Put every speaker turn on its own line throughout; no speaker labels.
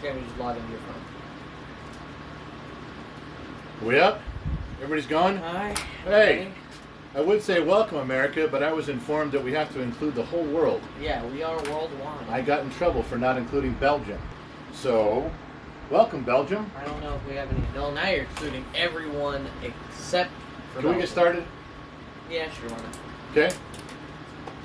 you have to just log into your phone.
We up? Everybody's gone?
Hi.
Hey, I would say welcome, America, but I was informed that we have to include the whole world.
Yeah, we are worldwide.
I got in trouble for not including Belgium. So, welcome, Belgium.
I don't know if we have any. No, now you're including everyone except for
Can we get started?
Yeah, sure. Why not?
Okay.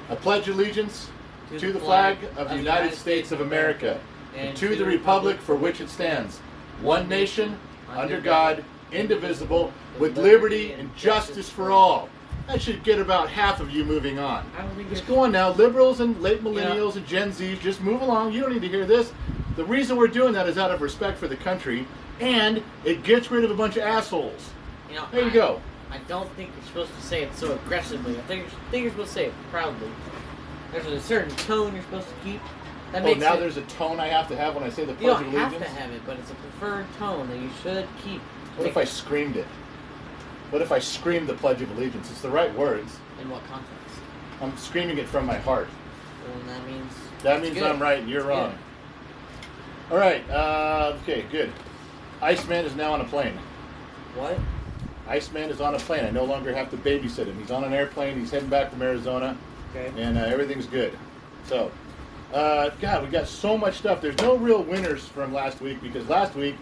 I pledge allegiance to the flag of the United States of America and to the republic for which it stands, one nation, under God, indivisible, with liberty and justice for all. That should get about half of you moving on.
I don't think
Just go on now. Liberals and late millennials and Gen Zs, just move along. You don't need to hear this. The reason we're doing that is out of respect for the country, and it gets rid of a bunch of assholes.
You know,
There you go.
I don't think you're supposed to say it so aggressively. I think you're supposed to say it proudly. There's a certain tone you're supposed to keep. That makes
now
it,
there's a tone I have to have when I say the
you
Pledge
don't
of Allegiance?
have to have it, but it's a preferred tone that you should keep.
What if I screamed it? What if I screamed the Pledge of Allegiance? It's the right words.
In what context?
I'm screaming it from my heart.
Well, that means...
That means
good.
I'm right and you're wrong. All right. Okay, good. Iceman is now on a plane.
What?
Iceman is on a plane. I no longer have to babysit him. He's on an airplane. He's heading back from Arizona.
Okay.
And everything's good. So, God, we got so much stuff. There's no real winners from last week because last week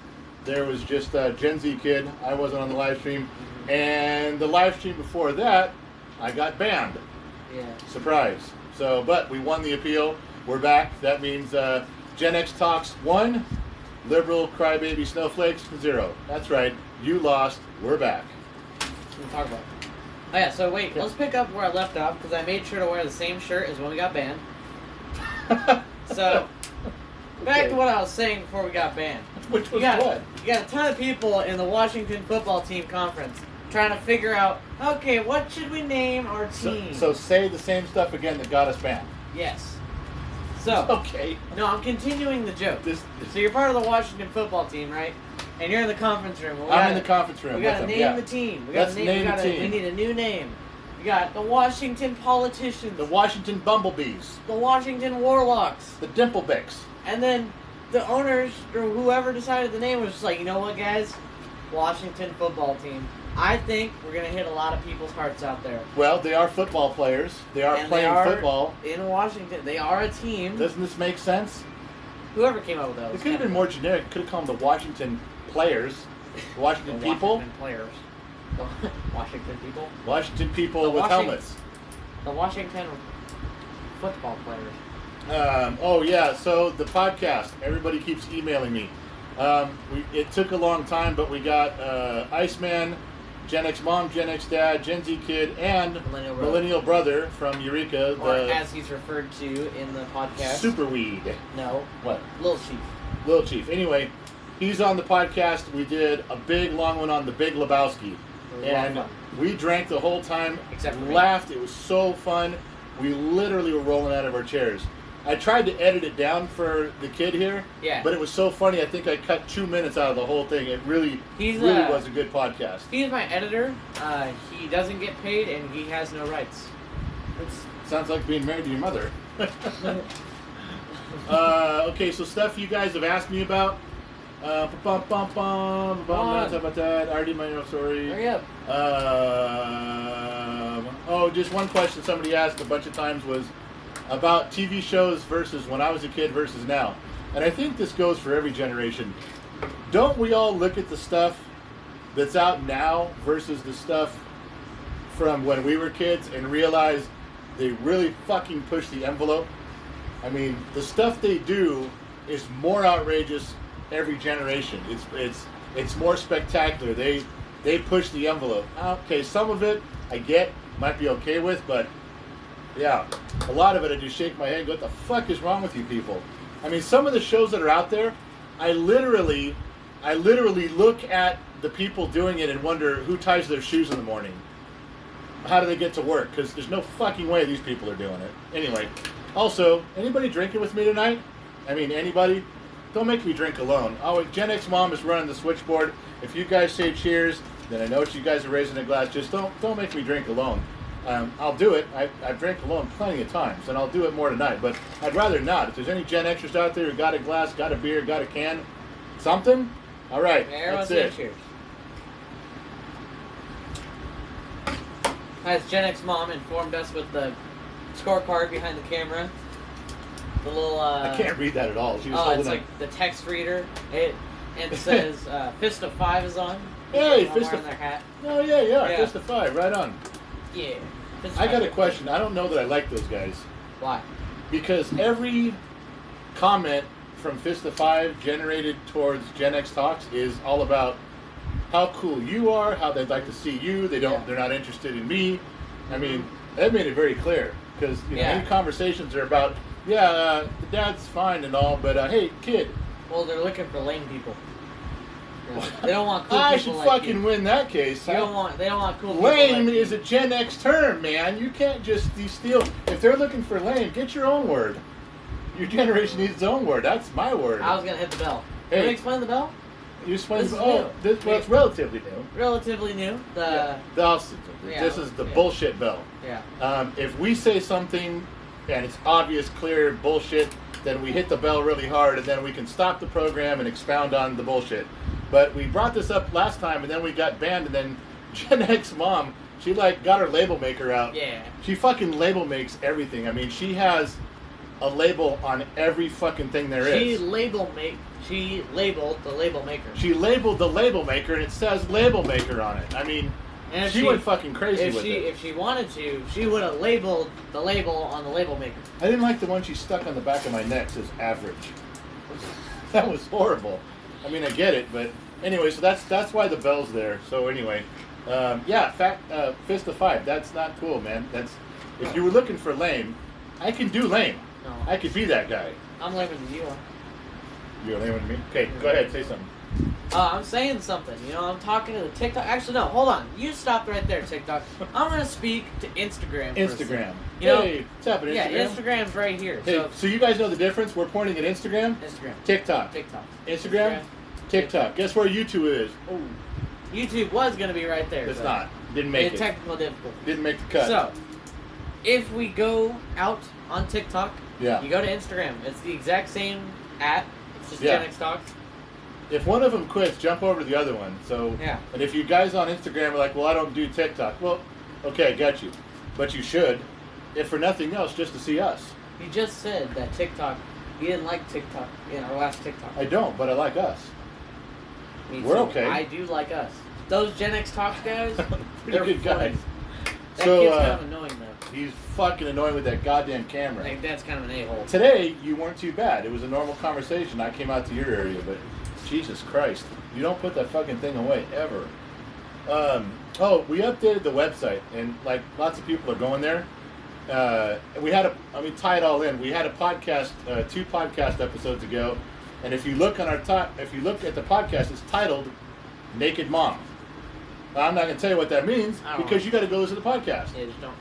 there was just Gen Z Kid. I wasn't on the live stream.
Mm-hmm.
And the live stream before that, I got banned.
Yeah.
Surprise. So, but we won the appeal. We're back. That means GenXTalks 1, liberal crybaby snowflakes 0. That's right. You lost. We're back.
What we talk about? Oh yeah, so wait, let's pick up where I left off because I made sure to wear the same shirt as when we got banned. So, back to what I was saying before we got banned.
Which was
what? You got a ton of people in the Washington football team conference trying to figure out, okay, what should we name our team?
So say the same stuff again that got us banned.
Yes. So,
Okay.
no, I'm continuing the joke. So you're part of the Washington football team, right? And you're in the conference room.
I'm in the conference room.
We gotta
with them,
name the team. We
Let's
gotta
name the team.
We need a new name. We got the Washington Politicians.
The Washington Bumblebees.
The Washington Warlocks.
The Dimplebicks.
And then the owners or whoever decided the name was just like, you know what, guys? Washington football team. I think we're gonna hit a lot of people's hearts out there.
Well, they are football players. They are playing football.
In Washington. They are a team.
Doesn't this make sense?
Whoever came up with that.
It could have been more generic. It could have called them the Washington Players. The Washington people.
Washington players. The Washington people.
Washington people with helmets.
The Washington football players.
Oh yeah, so the podcast. Everybody keeps emailing me. It took a long time, but we got Iceman, Gen X Mom, Gen X Dad, Gen Z Kid, and Millennial Brother from Eureka.
Or as he's referred to in the podcast.
Superweed.
No.
What?
Little Chief.
Little Chief. Anyway, he's on the podcast. We did a big long one on the Big Lebowski. And we drank the whole time,
Except for
laughed. It was so fun. We literally were rolling out of our chairs. I tried to edit it down for the kid here, but it was so funny. I think I cut 2 minutes out of the whole thing. It really was a good podcast.
He's my editor. He doesn't get paid, and he has no rights.
Sounds like being married to your mother. Okay, so stuff you guys have asked me about. Talk about that. I already made no story.
Hurry up.
Just one question somebody asked a bunch of times was about TV shows versus when I was a kid versus now. And I think this goes for every generation. Don't we all look at the stuff that's out now versus the stuff from when we were kids and realize they really fucking push the envelope? I mean, the stuff they do is more outrageous every generation. It's more spectacular. They push the envelope. Okay, some of it I get, might be okay with, but yeah, a lot of it I just shake my head and go, what the fuck is wrong with you people? I mean, some of the shows that are out there, I literally look at the people doing it and wonder who ties their shoes in the morning. How do they get to work? Because there's no fucking way these people are doing it. Anyway, also, anybody drinking with me tonight? I mean, anybody? Don't make me drink alone. Oh, Gen X Mom is running the switchboard. If you guys say cheers, then I know you guys are raising a glass. Just don't make me drink alone. I'll do it. I've drank alone plenty of times, and I'll do it more tonight. But I'd rather not. If there's any Gen Xers out there who got a glass, got a beer, got a can, something, all right, that's it.
Cheers. As Gen X mom informed us with the scorecard behind the camera. The little
I can't read that at all. She was holding
it's like the text reader. It says Fist of 5 is on.
Hey, Fist of
their hat.
Oh yeah, Fist of 5, right on.
Yeah.
I got a question. I don't know that I like those guys.
Why?
Because every comment from Fist of 5 generated towards Gen X Talks is all about how cool you are, how they'd like to see you. They're not interested in me. I mean, that made it very clear. Because any conversations are about, the dad's fine and all, but hey, kid.
Well, they're looking for lame people. They don't want cool people.
I should fucking win that case.
They don't want cool people.
Lame is a Gen X term, man. You can't just steal. If they're looking for lame, get your own word. Your generation needs its own word. That's my word.
I was gonna hit the bell.
Hey.
Can you explain the bell?
You explain the bell. It's relatively new.
Relatively new.
This is the bullshit bell.
Yeah.
If we say something and it's obvious, clear bullshit, then we hit the bell really hard, and then we can stop the program and expound on the bullshit. But we brought this up last time, and then we got banned, and then Gen X mom, she got her label maker out.
Yeah.
She fucking label makes everything. I mean, she has a label on every fucking thing there is.
She labeled the label maker.
She labeled the label maker, and it says label maker on it. I mean, she went fucking crazy with it.
If she wanted to, she would have labeled the label on the label maker.
I didn't like the one she stuck on the back of my neck, says average. That was horrible. I mean, I get it, but anyway, so that's why the bell's there. So anyway, Fist of 5. That's not cool, man. If you were looking for lame, I can do lame.
No.
I could be that guy.
I'm lamer than you are.
You're lamer than me? Okay, go ahead, say something.
I'm saying something. I'm talking to the TikTok. Actually, no, hold on. You stopped right there, TikTok. I'm going to speak to Instagram.
Instagram.
Hey,
what's happening, Instagram?
Yeah, Instagram's right here.
Hey, so you guys know the difference? We're pointing at Instagram. TikTok. Instagram. TikTok. Guess where YouTube is?
Oh, YouTube was going to be right there.
It's not. Didn't make it.
Technical difficulty.
Didn't make the cut.
So, if we go out on TikTok, you go to Instagram. It's the exact same @ It's just Gen X Talks.
If one of them quits, jump over to the other one. So, and if you guys on Instagram are like, well, I don't do TikTok. Well, okay, got you. But you should, if for nothing else, just to see us.
You just said that TikTok, you didn't like TikTok in our last TikTok.
I don't, but I like us.
We're okay. I do like us. Those Gen X Talks guys,
they're good guys.
That kid's kind of annoying, though.
He's fucking annoying with that goddamn camera.
I think that's kind of an a-hole.
Today, you weren't too bad. It was a normal conversation. I came out to your area, but Jesus Christ. You don't put that fucking thing away, ever. We updated the website, and, lots of people are going there. Tie it all in. We had a podcast, 2 podcast episodes ago, and if you look at the podcast, it's titled Naked Mom. I'm not going to tell you what that means, because you got to go listen to the podcast.
Yeah, just don't.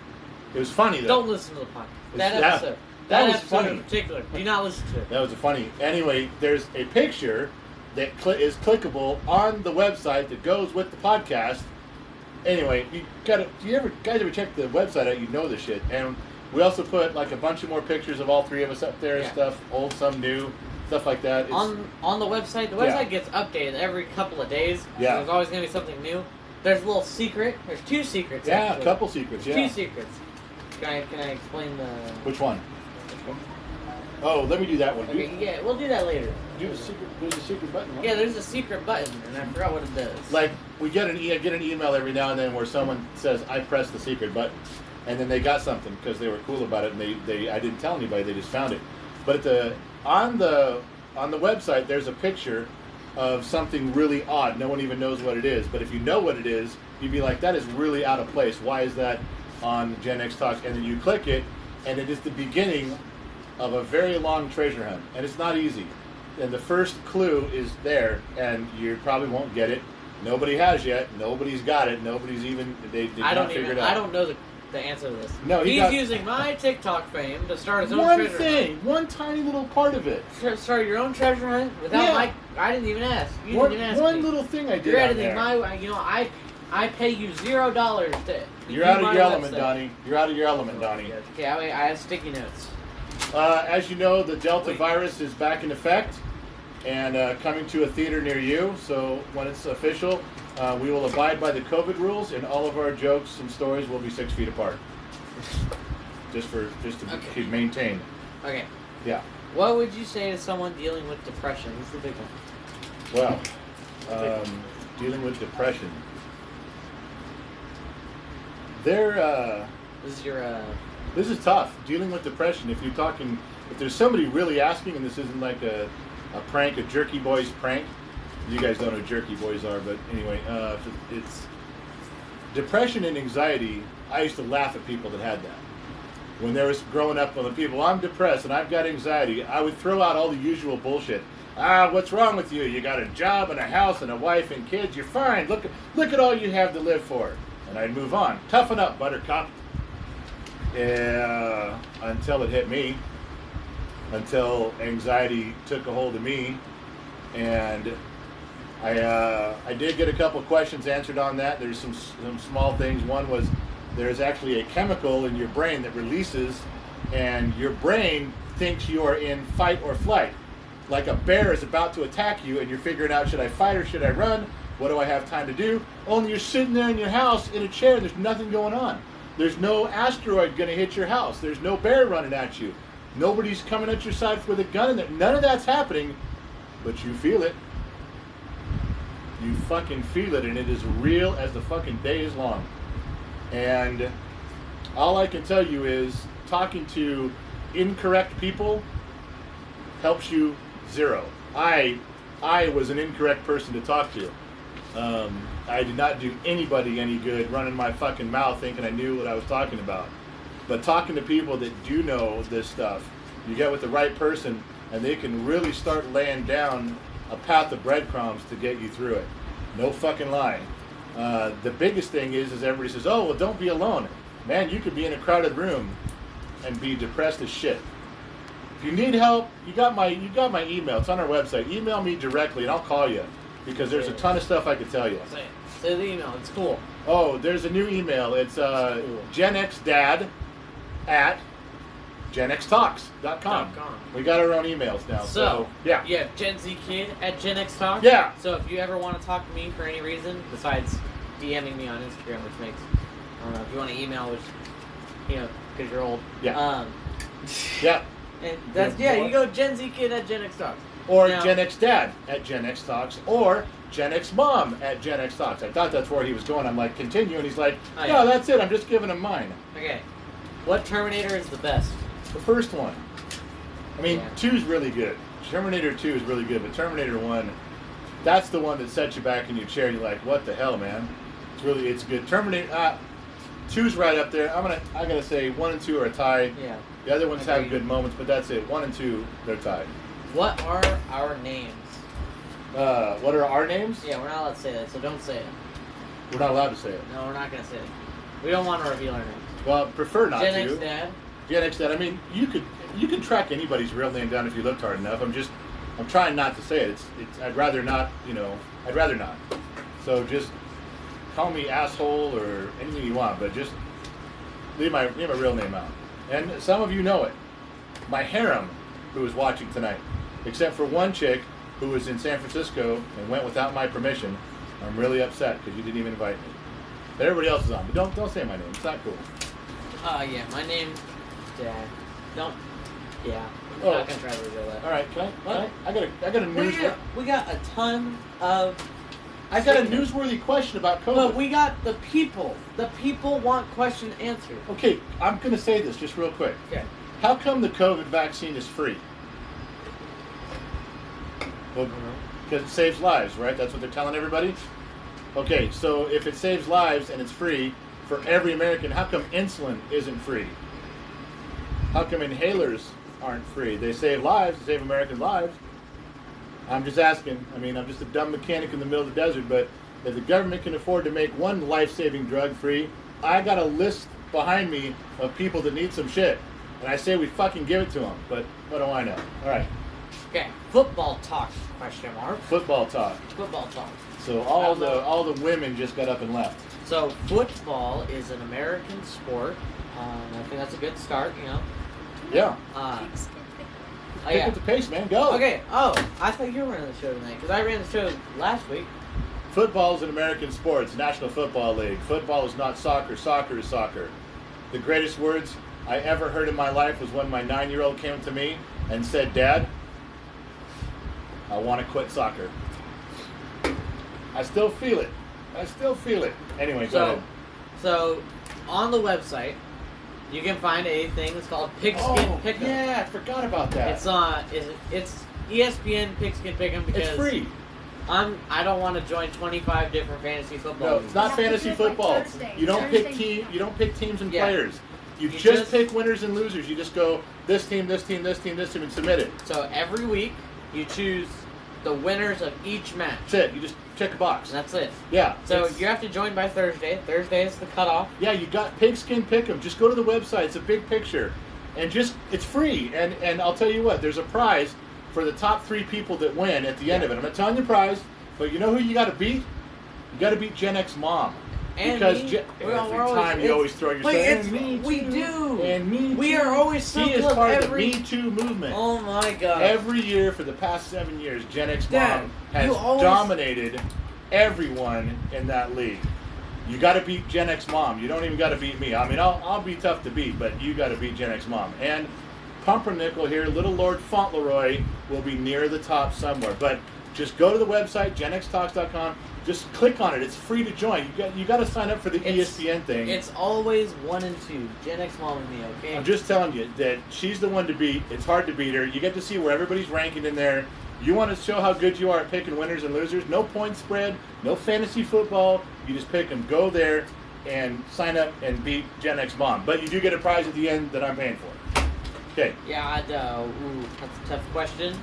It was funny, though.
Don't listen to the podcast. That
was
episode
funny.
in particular. Do not listen to it.
That was funny. Anyway, there's a picture that is clickable on the website that goes with the podcast. Anyway, you guys ever check the website out? You know this shit. And we also put a bunch of more pictures of all 3 of us up there and stuff, old, some new, stuff like that.
On the website, the website gets updated every couple of days.
Yeah.
There's always going to be something new. There's a little secret. There's 2 secrets.
Yeah,
actually.
A couple secrets. Yeah.
2 secrets. Can I explain the?
Which one? Oh, let me do that one.
Okay, yeah, we'll do that later.
There's a secret button. Right?
Yeah, there's a secret button, and I forgot what it does.
We get an email every now and then where someone says, "I pressed the secret button," and then they got something because they were cool about it, and I didn't tell anybody, they just found it. But on the website, there's a picture of something really odd. No one even knows what it is. But if you know what it is, you'd be like, "That is really out of place. Why is that on Gen X Talks?" And then you click it, and it is the beginning of a very long treasure hunt, and it's not easy. And the first clue is there, and you probably won't get it. Nobody has yet. Nobody's got it. Nobody's even they not figured it out.
I don't know the answer to this.
No,
he's using my TikTok fame to start his own treasure hunt.
One tiny little part of it.
Start your own treasure hunt without my. I didn't even ask. You didn't even ask
one
me.
little thing I did.
You're editing my. I pay you $0 to.
You're out of your element, Donnie. You're out of your element, Donnie.
Okay, I have sticky notes.
As you know, the Delta virus is back in effect and coming to a theater near you. So when it's official, we will abide by the COVID rules, and all of our jokes and stories will be 6 feet apart. Just to be maintained.
Okay.
Yeah.
What would you say to someone dealing with depression? This is the big one.
Well, dealing with depression. This is tough. Dealing with depression. If there's somebody really asking, and this isn't like a prank, a Jerky Boys prank. You guys don't know who Jerky Boys are, but anyway, it's depression and anxiety. I used to laugh at people that had that. When there was growing up, when the people, I'm depressed and I've got anxiety, I would throw out all the usual bullshit. What's wrong with you? You got a job and a house and a wife and kids. You're fine. Look at all you have to live for. And I'd move on. Toughen up, buttercup. Until it hit me. Until anxiety took a hold of me. And I did get a couple questions answered on that. There's some small things. One was there's actually a chemical in your brain that releases, and your brain thinks you are in fight or flight. Like a bear is about to attack you, and you're figuring out, should I fight or should I run? What do I have time to do? Only you're sitting there in your house in a chair, and there's nothing going on. There's no asteroid going to hit your house. There's no bear running at you. Nobody's coming at your side with a gun in there. None of that's happening, but you feel it. You fucking feel it, and it is real as the fucking day is long. And all I can tell you is talking to incorrect people helps you zero. I was an incorrect person to talk to. I did not do anybody any good running my fucking mouth thinking I knew what I was talking about. But talking to people that do know this stuff, you get with the right person and they can really start laying down a path of breadcrumbs to get you through it. No fucking lie. The biggest thing is everybody says, oh, well, don't be alone. Man, you could be in a crowded room and be depressed as shit. If you need help, you got my email. It's on our website. Email me directly and I'll call you because there's a ton of stuff I could tell you.
Say the email. It's cool.
Oh, there's a new email. It's GenXDad at GenXTalks.com. We got our own emails now. So yeah.
You have Gen Z Kid at GenXTalks.
Yeah.
So if you ever want to talk to me for any reason, besides DMing me on Instagram, which makes, I don't know, if you want to email, which, because you're old.
Yeah. Yeah.
And that's, you go Gen Z Kid at GenXTalks.
Or GenXDad at GenXTalks. Or GenXMom at GenXTalks. I thought that's where he was going. I'm like, continue. And he's like, no, that's it. I'm just giving him mine.
Okay. What Terminator is the best?
The first one. I mean, 2's really good. Terminator 2 is really good, but Terminator 1, that's the one that sets you back in your chair and you're like, what the hell, man? It's good. Terminator 2's right up there. I gotta say 1 and 2 are a tie.
Yeah.
The other ones have good moments, but that's it. 1 and 2, they're tied.
What are our names?
What are our names?
Yeah, we're not allowed to say that, so don't say it.
We're not allowed to say it.
No, we're not gonna say it. We don't want to reveal our names.
Well, prefer not to.
GenXDad.
GenXDad. I mean, you could track anybody's real name down if you looked hard enough. I'm trying not to say it. I'd rather not. I'd rather not. So just call me asshole or anything you want, but just leave my real name out. And some of you know it. My harem, who is watching tonight, except for one chick who was in San Francisco and went without my permission. I'm really upset because you didn't even invite me. But everybody else is on. But don't say my name. It's not cool.
Yeah, my name, Dad. Don't. Yeah. I'm not gonna try to reveal that.
All right, I got a news.
We got a ton of.
I got a newsworthy question about COVID.
But we got the people. The people want question answered.
Okay, I'm gonna say this just real quick.
Okay.
How come the COVID vaccine is free? Well, because it saves lives, right? That's what they're telling everybody. Okay, so if it saves lives and it's free for every American, how come insulin isn't free? How come inhalers aren't free? They save lives, they save American lives. I'm just asking. I mean, I'm just a dumb mechanic in the middle of the desert, but if the government can afford to make one life-saving drug free, I got a list behind me of people that need some shit. And I say we fucking give it to them, but what do I know? All right.
Okay, football talk, question mark.
Football talk.
Football talk.
So all the women just got up and left.
So football is an American sport. I think that's a good start, you know.
Yeah.
Pick
up the pace, man. Go.
Okay. Oh, I thought you were running the show tonight because I ran the show last week.
Football is an American sport. It's National Football League. Football is not soccer. Soccer is soccer. The greatest words I ever heard in my life was when my 9-year-old came to me and said, "Dad, I want to quit soccer." I still feel it. Anyway, go ahead.
So, on the website, you can find a thing that's called Pigskin Pickem.
Yeah, I forgot about that.
It's ESPN Pigskin Pickem because
it's free.
I don't want to join 25 different fantasy football.
No, it's not fantasy football. You don't pick teams and players. You just pick winners and losers. You just go this team, this team, this team, this team, and submit it.
So every week you choose the winners of each match.
That's it. You just check a box.
That's it.
Yeah.
So you have to join by Thursday. Thursday is the cutoff.
Yeah, you got Pigskin Pick'em. Just go to the website. It's a big picture, and it's free. And I'll tell you what. There's a prize for the top 3 people that win at the end of it. I'm not telling you the prize, but you know who you got to beat? You got to beat Gen X Mom.
And
because
me,
every time you always throw yourself.
We do.
And me too.
We are always so
He is part of the Me Too movement.
Oh my God.
Every year for the past 7 years, Gen X Mom has dominated everyone in that league. You got to beat Gen X Mom. You don't even got to beat me. I mean, I'll be tough to beat, but you got to beat Gen X Mom. And Pumpernickel here, Little Lord Fauntleroy, will be near the top somewhere. But just go to the website, GenXTalks.com. Just click on it. It's free to join. You got to sign up for the ESPN thing.
It's always 1 and 2. Gen X Mom and me, okay?
I'm just telling you that she's the one to beat. It's hard to beat her. You get to see where everybody's ranking in there. You want to show how good you are at picking winners and losers. No point spread. No fantasy football. You just pick them. Go there and sign up and beat Gen X Mom. But you do get a prize at the end that I'm paying for. Okay.
Yeah, that's a tough question.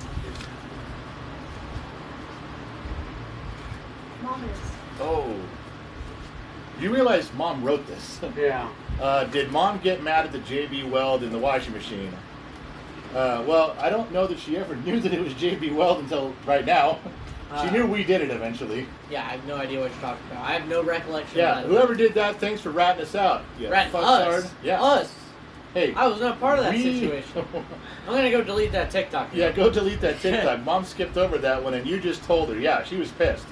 Mom is.
Oh. You realize Mom wrote this.
Yeah.
Did Mom get mad at the JB Weld in the washing machine? Well, I don't know that she ever knew that it was JB Weld until right now. She knew we did it eventually.
Yeah, I have no idea what you're talking about. I have no recollection.
Yeah, whoever did that, thanks for ratting us out.
Ratting us?
Yeah.
Us?
Hey.
I was not part of that situation. I'm going to go delete that TikTok.
Yeah, go delete that TikTok. Mom skipped over that one and you just told her. Yeah, she was pissed.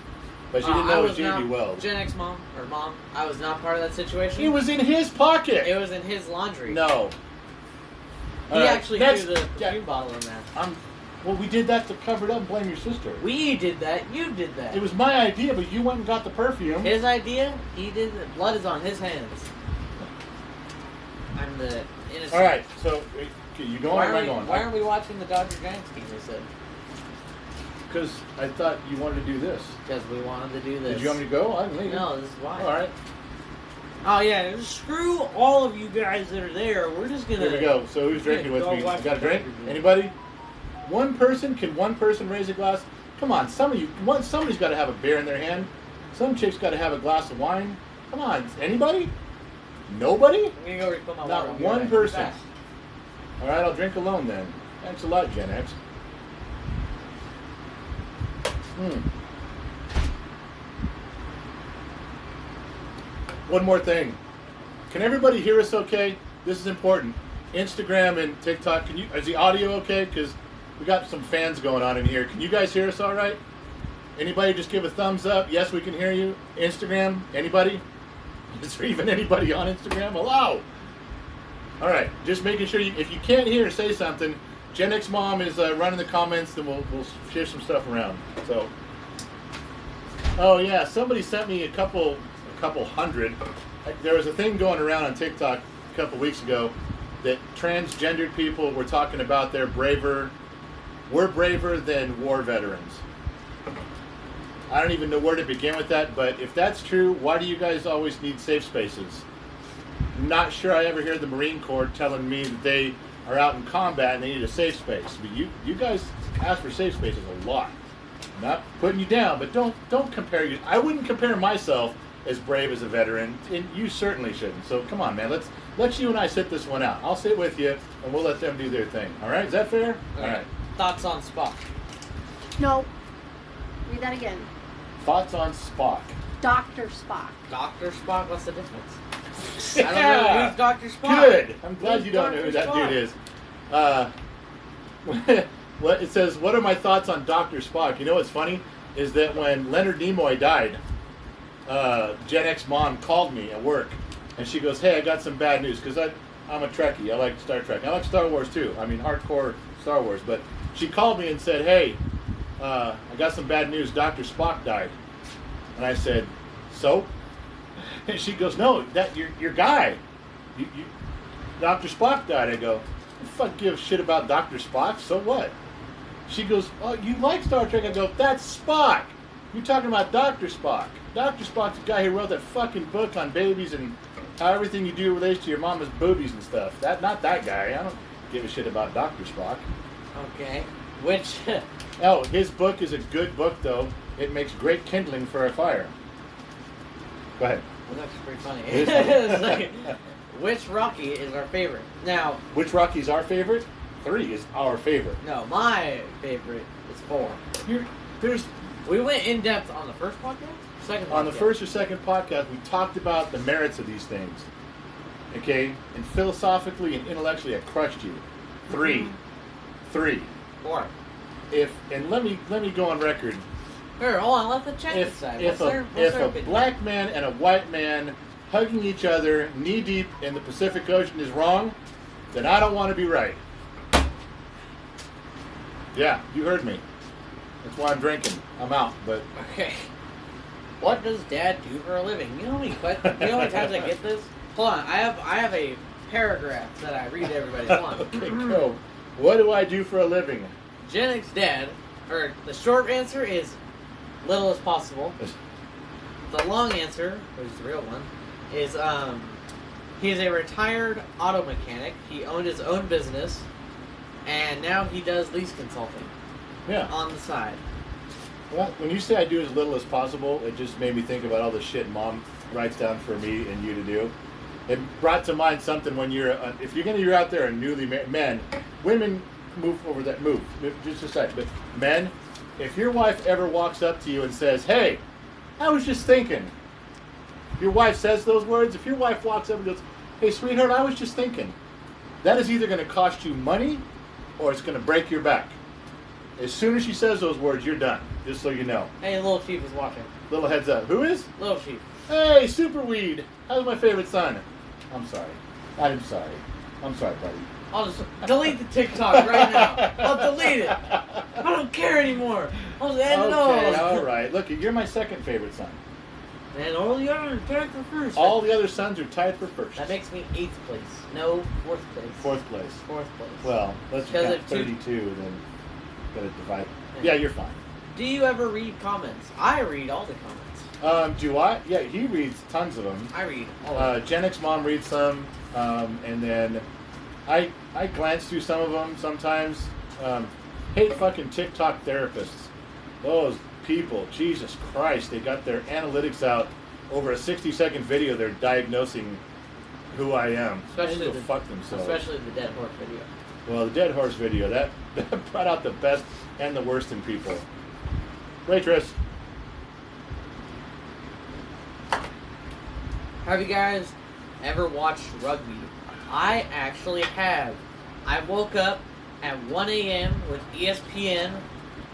But she didn't know it was JB Weld.
Gen X Mom, or Mom, I was not part of that situation.
It was in his pocket.
It was in his laundry.
No.
He actually threw the perfume bottle in there.
Well, we did that to cover it up and blame your sister.
We did that. You did that.
It was my idea, but you went and got the perfume.
His idea? He did it. Blood is on his hands. I'm the innocent.
All right, so you going or am I going?
Why aren't we watching the Dodger-Giants game, they said?
Because I thought you wanted to do this.
Because we wanted to do this.
Did you want me to go? I can leave.
No, this is why.
All right.
Oh, yeah, screw all of you guys that are there. We're just going to...
Here we go. So who's drinking with me? You got a drink? Anybody? One person? Can one person raise a glass? Come on, somebody's got to have a beer in their hand. Some chick's got to have a glass of wine. Come on, anybody? Nobody?
I'm going to go refill my
Not
water.
one person. All right, I'll drink alone then. Thanks a lot, Gen X. One more thing. Can everybody hear us okay? This is important. Instagram and TikTok, is the audio okay? Because we got some fans going on in here. Can you guys hear us all right? Anybody just give a thumbs up? Yes, we can hear you. Instagram, anybody? Is there even anybody on Instagram? Hello? All right, just making sure, if you can't hear, say something. Gen X Mom is running the comments, and we'll share some stuff around. So, oh yeah, somebody sent me a couple hundred. There was a thing going around on TikTok a couple weeks ago that transgendered people were talking about we're braver than war veterans. I don't even know where to begin with that, but if that's true, why do you guys always need safe spaces? Not sure I ever hear the Marine Corps telling me that they are out in combat and they need a safe space. But you guys ask for safe spaces a lot. Not putting you down, but don't compare you. I wouldn't compare myself as brave as a veteran, and you certainly shouldn't. So come on, man, let's you and I sit this one out. I'll sit with you, and we'll let them do their thing. All right? Is that fair? All right.
thoughts on Spock?
No. Read that again.
Thoughts on Spock?
Dr. Spock.
Dr. Spock? What's the difference? I don't know who's Dr. Spock.
Good. I'm glad
Who's
you don't
Dr.
know who that
Spock?
dude is. It says, what are my thoughts on Dr. Spock? You know what's funny? Is that when Leonard Nimoy died, Gen X mom called me at work, and she goes, hey, I got some bad news, because I'm a Trekkie. I like Star Trek. I like Star Wars, too. I mean, hardcore Star Wars. But she called me and said, hey, I got some bad news. Dr. Spock died. And I said, so? And she goes, no, that your guy. You, Dr. Spock died. I go, fuck, give a shit about Dr. Spock? So what? She goes, oh, you like Star Trek? I go, that's Spock. You're talking about Dr. Spock. Dr. Spock's the guy who wrote that fucking book on babies and how everything you do relates to your mama's boobies and stuff. Not that guy. I don't give a shit about Dr. Spock.
Okay. Which...
Oh, his book is a good book, though. It makes great kindling for a fire. Go ahead.
That's actually pretty funny.
It is
It's like, which Rocky is our favorite? Now...
Which Rocky's our favorite? 3 is our favorite.
No, my favorite is 4. We went in depth on the first podcast? Second podcast?
On the first or second podcast, we talked about the merits of these things. Okay? And philosophically and intellectually, I crushed you. 3. 3.
4.
And let me go on record.
Here, hold on, let the chat decide.
If a black man and a white man hugging each other knee deep in the Pacific Ocean is wrong, then I don't want to be right. Yeah, you heard me. That's why I'm drinking. I'm out, but...
Okay. What does Dad do for a living? You know how many times I get this? Hold on, I have a paragraph that I read to everybody. Hold on.
Okay, go. What do I do for a living?
Gen X Dad, or the short answer is little as possible. The long answer, which is the real one, is he is a retired auto mechanic. He owned his own business, and now he does lease consulting.
Yeah.
On the side.
Well, when you say I do as little as possible, it just made me think about all the shit Mom writes down for me and you to do. It brought to mind something when if you're out there and newly men, women move just a second, but men, if your wife ever walks up to you and says, hey, I was just thinking, your wife says those words, if your wife walks up and goes, hey sweetheart, I was just thinking, that is either going to cost you money or it's going to break your back. As soon as she says those words, you're done. Just so you know.
Hey, Little Chief is watching.
Little heads up. Who is?
Little Chief.
Hey, Superweed. How's my favorite son? I'm sorry. I'm sorry. I'm sorry, buddy.
I'll just delete the TikTok right now. I'll delete it. I don't care anymore. I'll just end it all.
Okay, all right. Look, you're my second favorite son.
And all the others are tied for first.
All the other sons are tied for first.
That makes me 8th place. No, 4th place.
4th place.
4th place.
Well, let's count 32, then gotta divide. Yeah, you're fine.
Do you ever read comments? I read all the comments.
Do I? Yeah, he reads tons of them.
I read all of them.
Gen X Mom reads some, and then I glance through some of them sometimes. Hate fucking TikTok therapists. Those people, Jesus Christ, they got their analytics out over a 60-second video. They're diagnosing who I am.
Especially
the fuck themselves.
Especially the dead horse video.
Well, the dead horse video, that brought out the best and the worst in people. Waitress.
Have you guys ever watched rugby? I actually have. I woke up at 1 a.m. with ESPN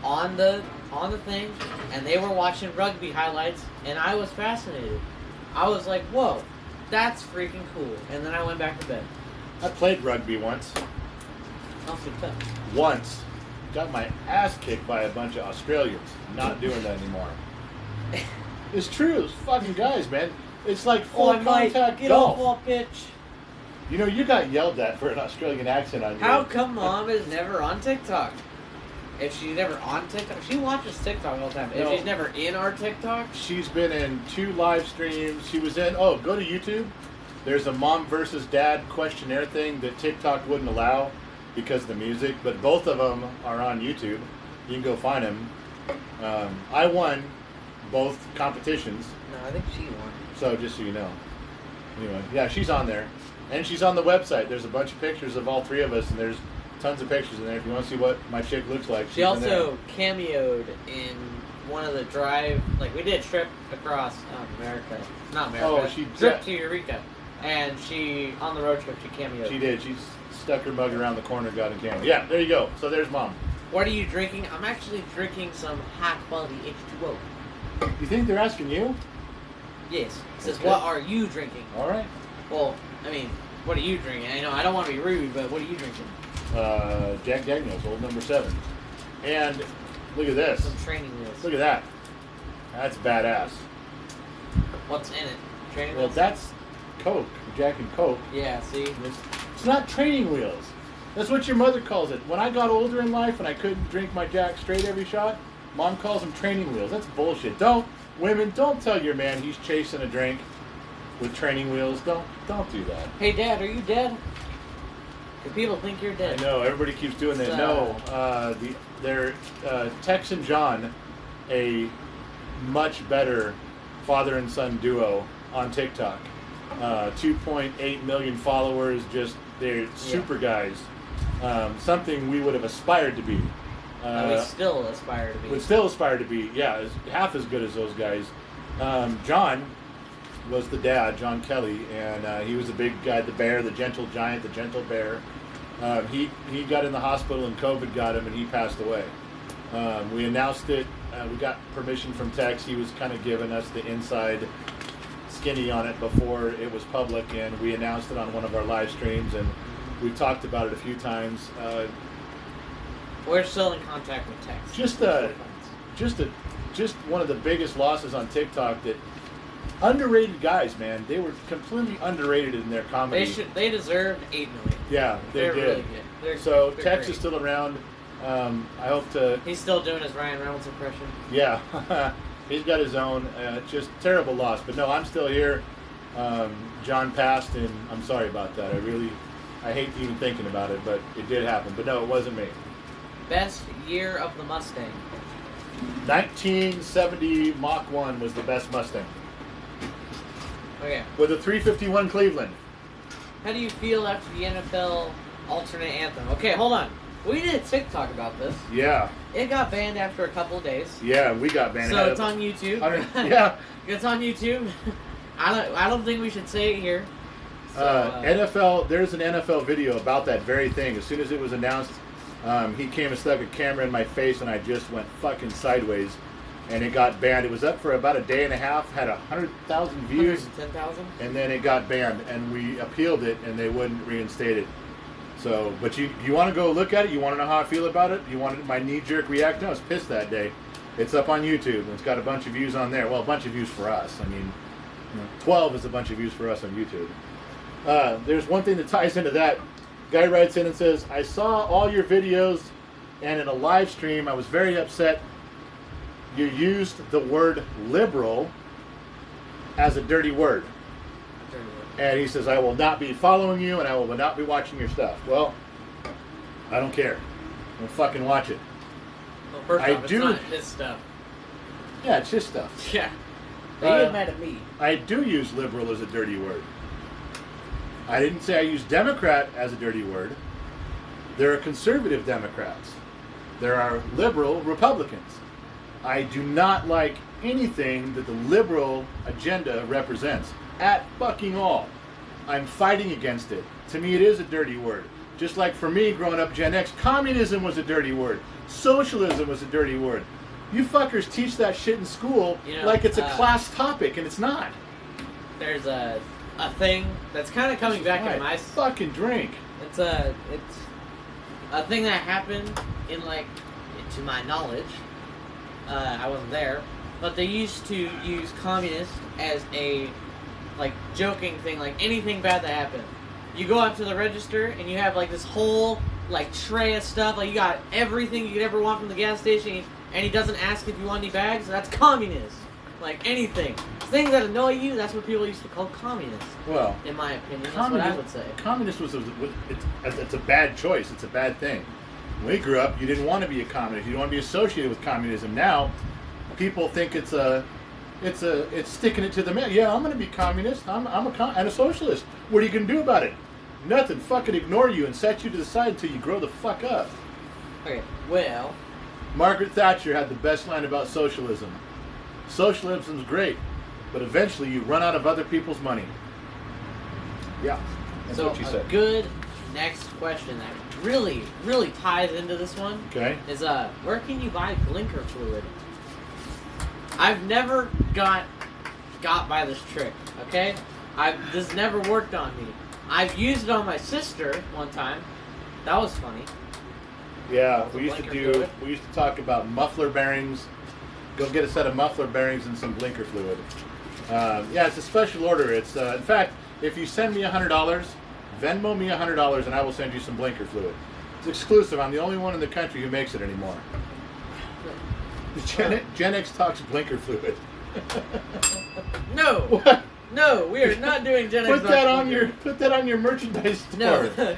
on the thing, and they were watching rugby highlights, and I was fascinated. I was like, whoa, that's freaking cool. And then I went back to bed.
I played rugby once. Once. Got my ass kicked by a bunch of Australians. Not doing that anymore. It's true. It's fucking guys, man. It's like full contact
get
golf.
Off all pitch.
You know, you got yelled at for an Australian accent on you.
How come Mom is never on TikTok? If she's never on TikTok, she watches TikTok all the time. If she's never in our TikTok,
she's been in 2 live streams. She was in. Oh, go to YouTube. There's a mom versus dad questionnaire thing that TikTok wouldn't allow because of the music, but both of them are on YouTube. You can go find them. I won both competitions.
No, I think she won.
So just so you know. Anyway, yeah, she's on there. And she's on the website. There's a bunch of pictures of all 3 of us, and there's tons of pictures in there if you want to see what my chick looks like.
She also cameoed in one of the drive, like we did a trip across America. Not America.
Oh, she
trip to Eureka. And she, on the road trip, she cameoed.
She did. She stuck her mug around the corner, got a cameo. Yeah, there you go. So there's Mom.
What are you drinking? I'm actually drinking some high-quality H2O.
You think they're asking you?
Yes. It says,
Okay.
what are you drinking?
All right.
Well, I mean, what are you drinking? I know I don't want to be rude, but what are you drinking?
Jack Daniels, old number 7. And look at this.
Some training wheels.
Look at that. That's badass.
What's in it? Training
Well,
wheels?
that's Coke. Jack and Coke.
Yeah, see?
It's not training wheels. That's what your mother calls it. When I got older in life and I couldn't drink my Jack straight every shot, Mom calls them training wheels. That's bullshit. Women, don't tell your man he's chasing a drink with training wheels. Don't do that.
Hey, Dad, are you dead? Do people think you're
I
dead?
know, everybody keeps doing that. No, they're Tex and John, a much better father and son duo on TikTok. 2.8 million followers, they're super guys. Something we would have aspired to be.
We still aspire to be.
Would still aspire to be, yeah, half as good as those guys. John was the dad, John Kelly, and he was the big guy, the bear, the gentle giant, the gentle bear. He got in the hospital and COVID got him and he passed away. We announced it. We got permission from Tex. He was kind of giving us the inside skinny on it before it was public, and we announced it on one of our live streams, and we've talked about it a few times.
We're still in contact with Tex.
Just one of the biggest losses on TikTok. That underrated guys, man. They were completely underrated in their comedy.
They deserved 8 million.
Yeah, they
They're
did.
really good.
So
they're
Tex
great.
is still around. I hope to.
He's still doing his Ryan Reynolds impression.
Yeah, he's got his own. Just terrible loss, but no, I'm still here. John passed, and I'm sorry about that. I hate even thinking about it, but it did happen. But no, it wasn't me.
Best year of the Mustang.
1970 Mach 1 was the best Mustang.
Okay.
With a 351 Cleveland.
How do you feel after the NFL alternate anthem? Okay, hold on. We did a TikTok about this.
Yeah.
It got banned after a couple of days.
Yeah, we got banned.
So it's on YouTube.
Yeah.
It's on YouTube. I don't think we should say it here. So,
NFL. There's an NFL video about that very thing. As soon as it was announced, he came and stuck a camera in my face, and I just went fucking sideways, and it got banned. It was up for about a day and a half, had 100,000 views,
110,000,
and then it got banned, and we appealed it, and they wouldn't reinstate it. So, but you want to go look at it? You want to know how I feel about it? You want my knee-jerk reaction? I was pissed that day. It's up on YouTube, and it's got a bunch of views on there. Well, a bunch of views for us. I mean, 12 is a bunch of views for us on YouTube. There's one thing that ties into that. Guy writes in and says, I saw all your videos, and in a live stream, I was very upset. You used the word liberal as a dirty word. And he says, I will not be following you, and I will not be watching your stuff. Well, I don't care. I'll fucking watch it.
Well, first off, it's not his stuff.
Yeah, it's his stuff.
Yeah. They get mad at me.
I do use liberal as a dirty word. I didn't say I use Democrat as a dirty word. There are conservative Democrats. There are liberal Republicans. I do not like anything that the liberal agenda represents. At fucking all. I'm fighting against it. To me, it is a dirty word. Just like for me, growing up Gen X, communism was a dirty word. Socialism was a dirty word. You fuckers teach that shit in school like it's a class topic, and it's not. There's
a thing that's kind of coming back in my
fucking drink.
It's a thing that happened in, like, to my knowledge. I wasn't there, but they used to use communist as a joking thing, like anything bad that happened. You go up to the register and you have like this whole tray of stuff, like you got everything you could ever want from the gas station, and he doesn't ask if you want any bags. That's communist. Like anything. Things that annoy you, that's what people used to call communist. Well, in my opinion, that's what I would say.
Communist it's a bad choice. It's a bad thing. When we grew up, you didn't want to be a communist. You didn't want to be associated with communism. Now, people think it's sticking it to the man. Yeah, I'm going to be communist. I'm a socialist. What are you going to do about it? Nothing. Fucking ignore you and set you to the side until you grow the fuck up.
Okay, well,
Margaret Thatcher had the best line about socialism. Socialism's great, but eventually you run out of other people's money. Yeah, that's
so
what she
a
said.
good next question that really, really ties into this one
Okay.
is where can you buy blinker fluid? I've never got by this trick, okay? This never worked on me. I've used it on my sister one time. That was funny.
Yeah,
Some
we used to
blinker
do.
fluid.
We used to talk about muffler bearings. Go get a set of muffler bearings and some blinker fluid. Yeah, it's a special order. It's in fact, if you send me $100, Venmo me $100, and I will send you some blinker fluid. It's exclusive. I'm the only one in the country who makes it anymore. GenXTalks blinker fluid.
No,
What?
no, we are not doing Gen X.
Put that on your merchandise store.
No.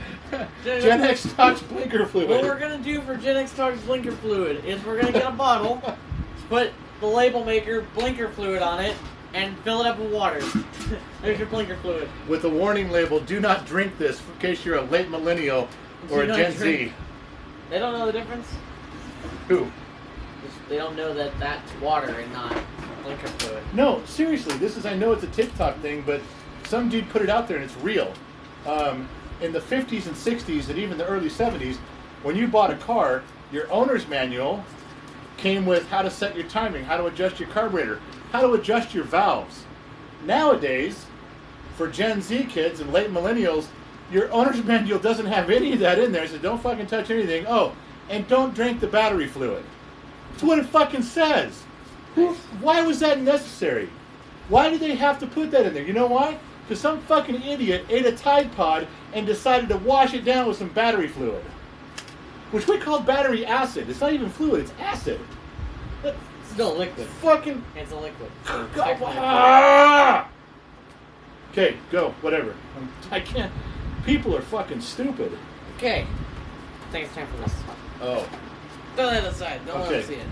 GenXTalks blinker fluid.
What we're gonna do for Gen X Talks blinker fluid is we're gonna get a bottle, put the label maker blinker fluid on it, and fill it up with water. There's your blinker fluid.
With a warning label, do not drink this in case you're a late millennial or a
Do not
Gen
drink.
Z.
They don't know the difference.
Who?
They don't know that that's water and not blinker fluid.
No, seriously, I know it's a TikTok thing, but some dude put it out there and it's real. In the 50s and 60s and even the early 70s, when you bought a car, your owner's manual came with how to set your timing, how to adjust your carburetor, how to adjust your valves. Nowadays, for Gen Z kids and late millennials, your owner's manual doesn't have any of that in there, so don't fucking touch anything. Oh, and don't drink the battery fluid. That's what it fucking says. Why was that necessary? Why did they have to put that in there? You know why? Because some fucking idiot ate a Tide Pod and decided to wash it down with some battery fluid. Which we call battery acid. It's not even fluid, it's acid. That's
It's still a liquid.
fucking...
It's a liquid.
Ah! Okay, go, whatever. I can't... People are fucking stupid.
Okay. I think it's time for this.
Oh.
Throw that aside. Don't let
Okay.
them see it.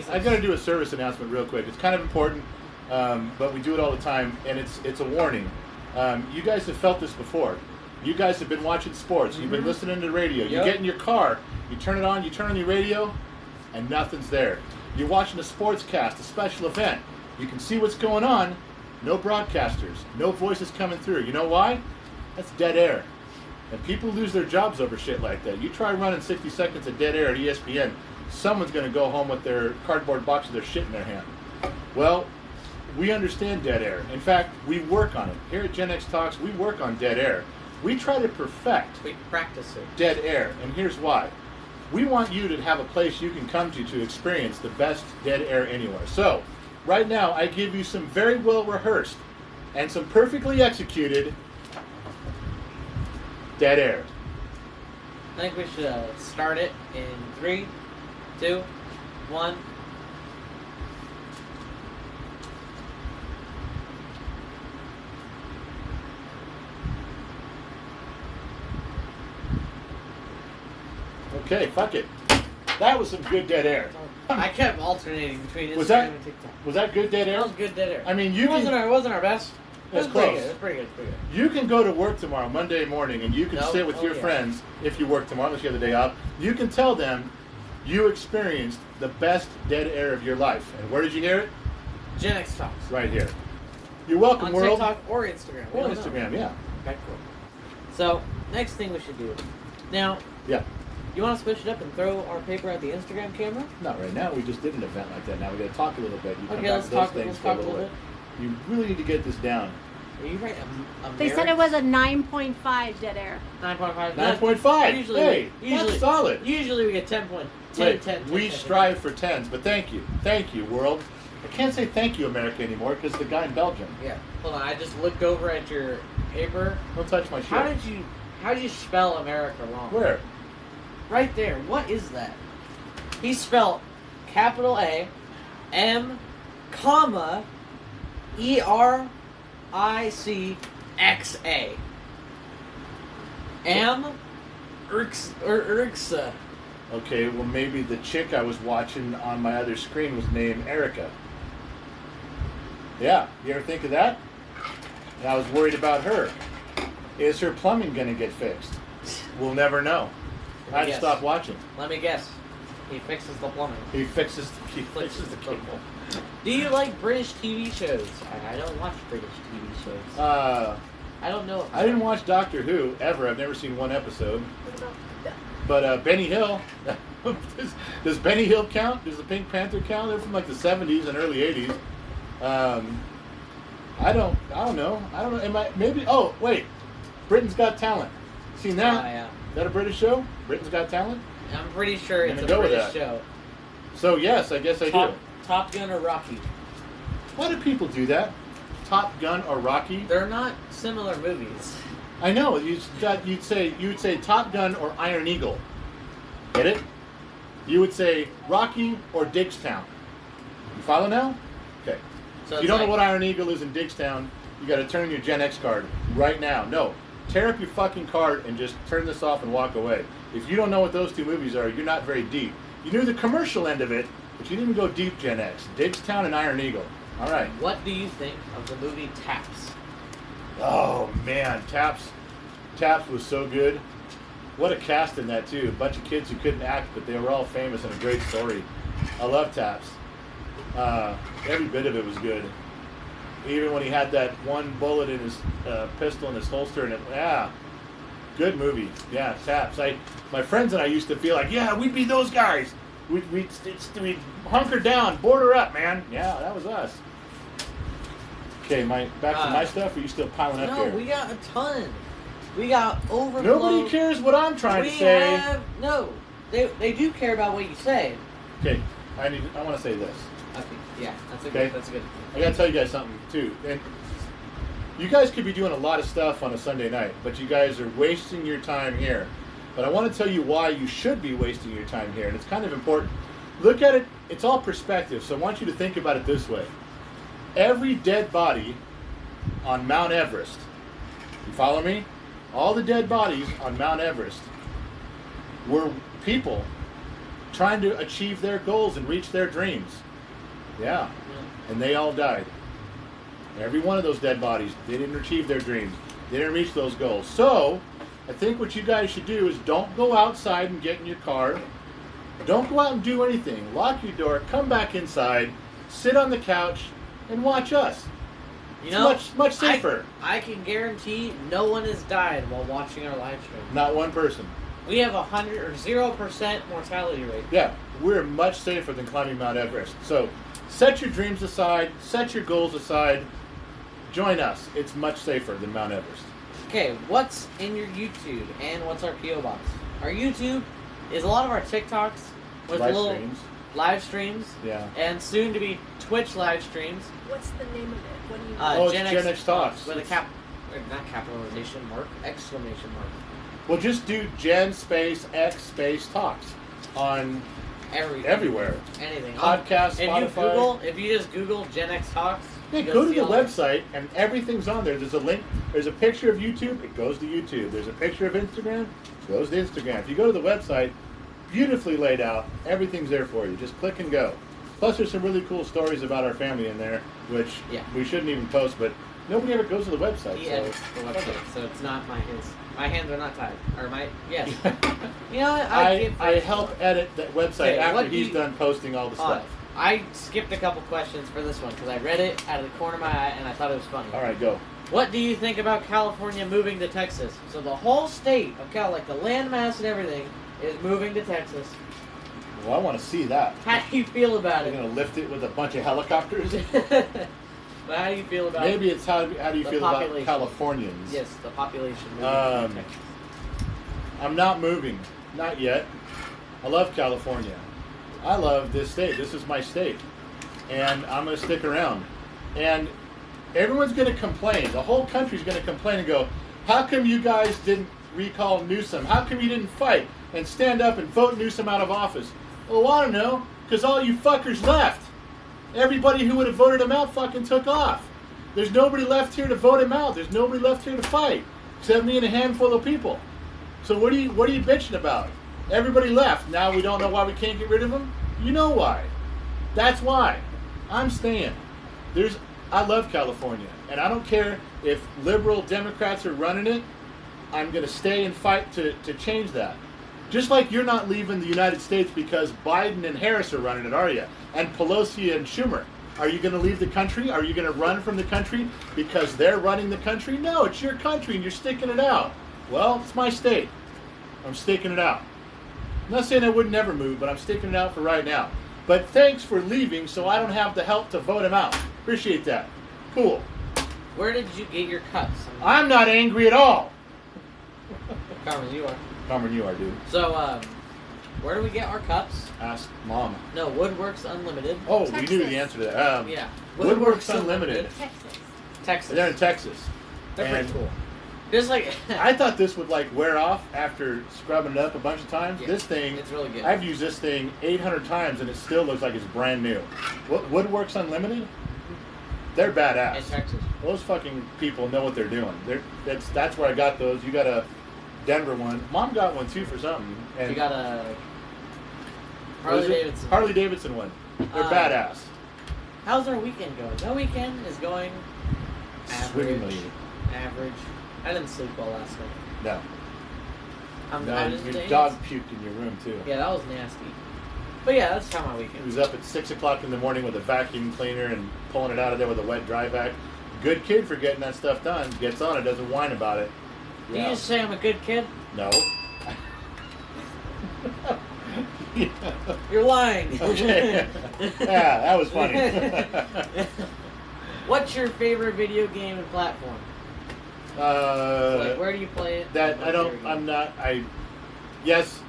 I got to do a service announcement real quick. It's kind of important, but we do it all the time, and it's a warning. You guys have felt this before. You guys have been watching sports. You've been listening to the radio. You
Yep.
get in your car. You turn it on. You turn on your radio, and nothing's there. You're watching a sports cast, a special event. You can see what's going on. No broadcasters. No voices coming through. You know why? That's dead air. And people lose their jobs over shit like that. You try running 60 seconds of dead air at ESPN, someone's going to go home with their cardboard box of their shit in their hand. Well, we understand dead air. In fact, we work on it. Here at Gen X Talks, we work on dead air. We try to perfect
We practice it.
dead air, and here's why. We want you to have a place you can come to experience the best dead air anywhere. So, right now, I give you some very well rehearsed and some perfectly executed dead air.
I think we should start it in 3, 2, 1.
Okay, fuck it. That was some good dead air.
I kept alternating between Instagram
Was that-
and TikTok.
Was that good dead
That
air?
was good dead air.
I mean,
it wasn't our best. It was
That's
pretty
close.
good. It was pretty good. Pretty good.
You can go to work tomorrow, Monday morning, and you can
No.
sit with
Oh,
your
yeah.
friends, if you work tomorrow, unless you have the day off. You can tell them you experienced the best dead air of your life. And where did you hear it?
Gen X Talks.
Right here. You're welcome,
On
world.
TikTok or Instagram. We
Or
don't know.
Instagram, yeah.
Okay, cool. So, next thing we should do. Now,
Yeah.
you want to switch it up and throw our paper at the Instagram camera?
Not right now. We just did an event like that. Now we got to talk a little bit. You come
Okay,
back
let's
to those
talk.
things
Let's
for a
talk a
little
little
bit.
bit.
You really need to get this down.
Are you right?
They said it was a 9.5 dead air.
9.5.
9.5.
Usually,
Hey,
usually,
that's solid.
Usually we get 10 point. 10,
Wait,
10, 10,
we
10, 10.
strive for tens, but thank you. Thank you, world. I can't say thank you, America, anymore because the guy in Belgium.
Yeah. Hold on. I just looked over at your paper.
Don't touch my shit.
How did you spell America wrong?
Where?
Right there. What is that? He spelled capital A, M, comma, ERICXA. Irksa.
Okay, well maybe the chick I was watching on my other screen was named Erica. Yeah, you ever think of that? And I was worried about her. Is her plumbing going to get fixed? We'll never know. I'd stop watching.
Let me guess. He fixes the plumbing.
He fixes the cable.
Do you like British TV shows? I don't watch British TV shows. I don't know.
I didn't watch Doctor Who ever. I've never seen one episode. But Benny Hill. Does Benny Hill count? Does the Pink Panther count? They're from like the 70s and early 80s. I don't know. Maybe. Oh wait, Britain's Got Talent. Seen that?
Yeah.
Is that a British show? Britain's Got Talent?
I'm pretty sure it's a British show.
So yes, I guess I do.
Top Gun or Rocky?
Why do people do that? Top Gun or Rocky?
They're not similar movies.
I know. You'd say Top Gun or Iron Eagle. Get it? You would say Rocky or Digstown. You follow now? Okay. So if you don't know what Iron Eagle is in Digstown, you got to turn your Gen X card right now. No. Tear up your fucking card and just turn this off and walk away. If you don't know what those two movies are, you're not very deep. You knew the commercial end of it, but you didn't go deep, Gen X. Digstown and Iron Eagle. All right.
What do you think of the movie Taps?
Oh, man. Taps was so good. What a cast in that, too. A bunch of kids who couldn't act, but they were all famous and a great story. I love Taps. Every bit of it was good. Even when he had that one bullet in his pistol in his holster, and good movie. Yeah, Taps. My friends and I used to feel like, yeah, we'd be those guys. We'd hunker down, border up, man. Yeah, that was us. Okay, back to my stuff. Or are you still piling up here?
No, we got a ton. We got overflow.
Nobody cares what I'm trying to say.
They do care about what you say.
Okay, I want to say this.
Okay, yeah, that's a good.
I gotta tell you guys something too. And you guys could be doing a lot of stuff on a Sunday night, but you guys are wasting your time here. But I want to tell you why you should be wasting your time here, and it's kind of important. Look at it. It's all perspective. So I want you to think about it this way. Every dead body on Mount Everest. You follow me? All the dead bodies on Mount Everest were people trying to achieve their goals and reach their dreams. Yeah. And they all died. Every one of those dead bodies, they didn't achieve their dreams. They didn't reach those goals. So, I think what you guys should do is don't go outside and get in your car. Don't go out and do anything. Lock your door, come back inside, sit on the couch, and watch us.
You know,
it's much safer.
I can guarantee no one has died while watching our live stream.
Not one person.
We have 100 or 0% mortality rate.
Yeah, we're much safer than climbing Mount Everest. So, set your dreams aside, set your goals aside, join us. It's much safer than Mount Everest.
Okay, what's in your YouTube and what's our P.O. Box? Our YouTube is a lot of our TikToks with live streams.
Yeah.
And soon to be Twitch live streams.
What's the name of it? What do you
it's GenXTalks.
With a not capitalization mark, exclamation mark.
Well, just do Gen space X space Talks on everywhere.
Anything.
Podcast, Spotify.
If you just Google GenXTalks.
Yeah, go to the website and everything's on there. There's a link. There's a picture of YouTube. It goes to YouTube. There's a picture of Instagram. It goes to Instagram. If you go to the website, beautifully laid out. Everything's there for you. Just click and go. Plus, there's some really cool stories about our family in there, which we shouldn't even post, but nobody ever goes to the website.
He edits the website, so it's not his. My hands are not tied. Or yes. You know what?
I help edit that website after he's done posting all the stuff.
I skipped a couple questions for this one because I read it out of the corner of my eye and I thought it was funny.
All right, go.
What do you think about California moving to Texas? So the whole state of California, like the landmass and everything, is moving to Texas.
Well, I want to see that.
How do you feel about it?
You're going to lift it with a bunch of helicopters?
But how do you feel about
Maybe it's how do you feel about Californians?
Yes, the population moving to Texas.
I'm not moving. Not yet. I love California. I love this state. This is my state. And I'm going to stick around. And everyone's going to complain. The whole country's going to complain and go, how come you guys didn't recall Newsom? How come you didn't fight and stand up and vote Newsom out of office? Well, I don't know. Because all you fuckers left. Everybody who would have voted him out fucking took off. There's nobody left here to vote him out. There's nobody left here to fight. Except me and a handful of people. So what are you bitching about? Everybody left. Now we don't know why we can't get rid of them? You know why. That's why. I'm staying. I love California. And I don't care if liberal Democrats are running it I'm going to stay and fight to change that. Just like you're not leaving the United States because Biden and Harris are running it, are you? And Pelosi and Schumer. Are you going to leave the country? Are you going to run from the country because they're running the country? No, it's your country and you're sticking it out. Well, it's my state. I'm sticking it out. I'm not saying I would never move, but I'm sticking it out for right now. But thanks for leaving so I don't have the help to vote him out. Appreciate that. Cool.
Where did you get your cups?
I'm not angry at all.
Carmen, you are.
Carmen, you are, dude.
So, where do we get our cups?
Ask Mom.
No, Woodworks Unlimited.
Oh,
Texas.
we knew the answer to that.
Yeah.
Woodworks Unlimited.
Texas.
Texas.
They're in Texas.
They're pretty
And
cool. Just like...
I thought this would like wear off after scrubbing it up a bunch of times.
Yeah,
This thing,
it's really good.
I've used this thing 800 times and it still looks like it's brand new. Woodworks Unlimited? They're badass.
In Texas.
Those fucking people know what they're doing. That's where I got those. You got a Denver one. Mom got one too for something. And
You got a...
what is
Harley
it?
Davidson.
Harley Davidson one. They're badass.
How's our weekend going? My weekend is going
Swimmingly.
average. I didn't sleep well last night.
No.
I
No,
just
your
didn't-
dog puked in your room too.
Yeah, that was nasty. But yeah, that's how my
He
weekend
was up at 6 o'clock in the morning with a vacuum cleaner and pulling it out of there with a wet dry vac. Good kid for getting that stuff done. Gets on it, doesn't whine about it.
Did you just say I'm a good kid?
No. Yeah.
You're lying.
Okay. Yeah, that was funny.
What's your favorite video game and platform? Like, where do you play it?
That
What's
I don't.
your game?
I'm not. Yes,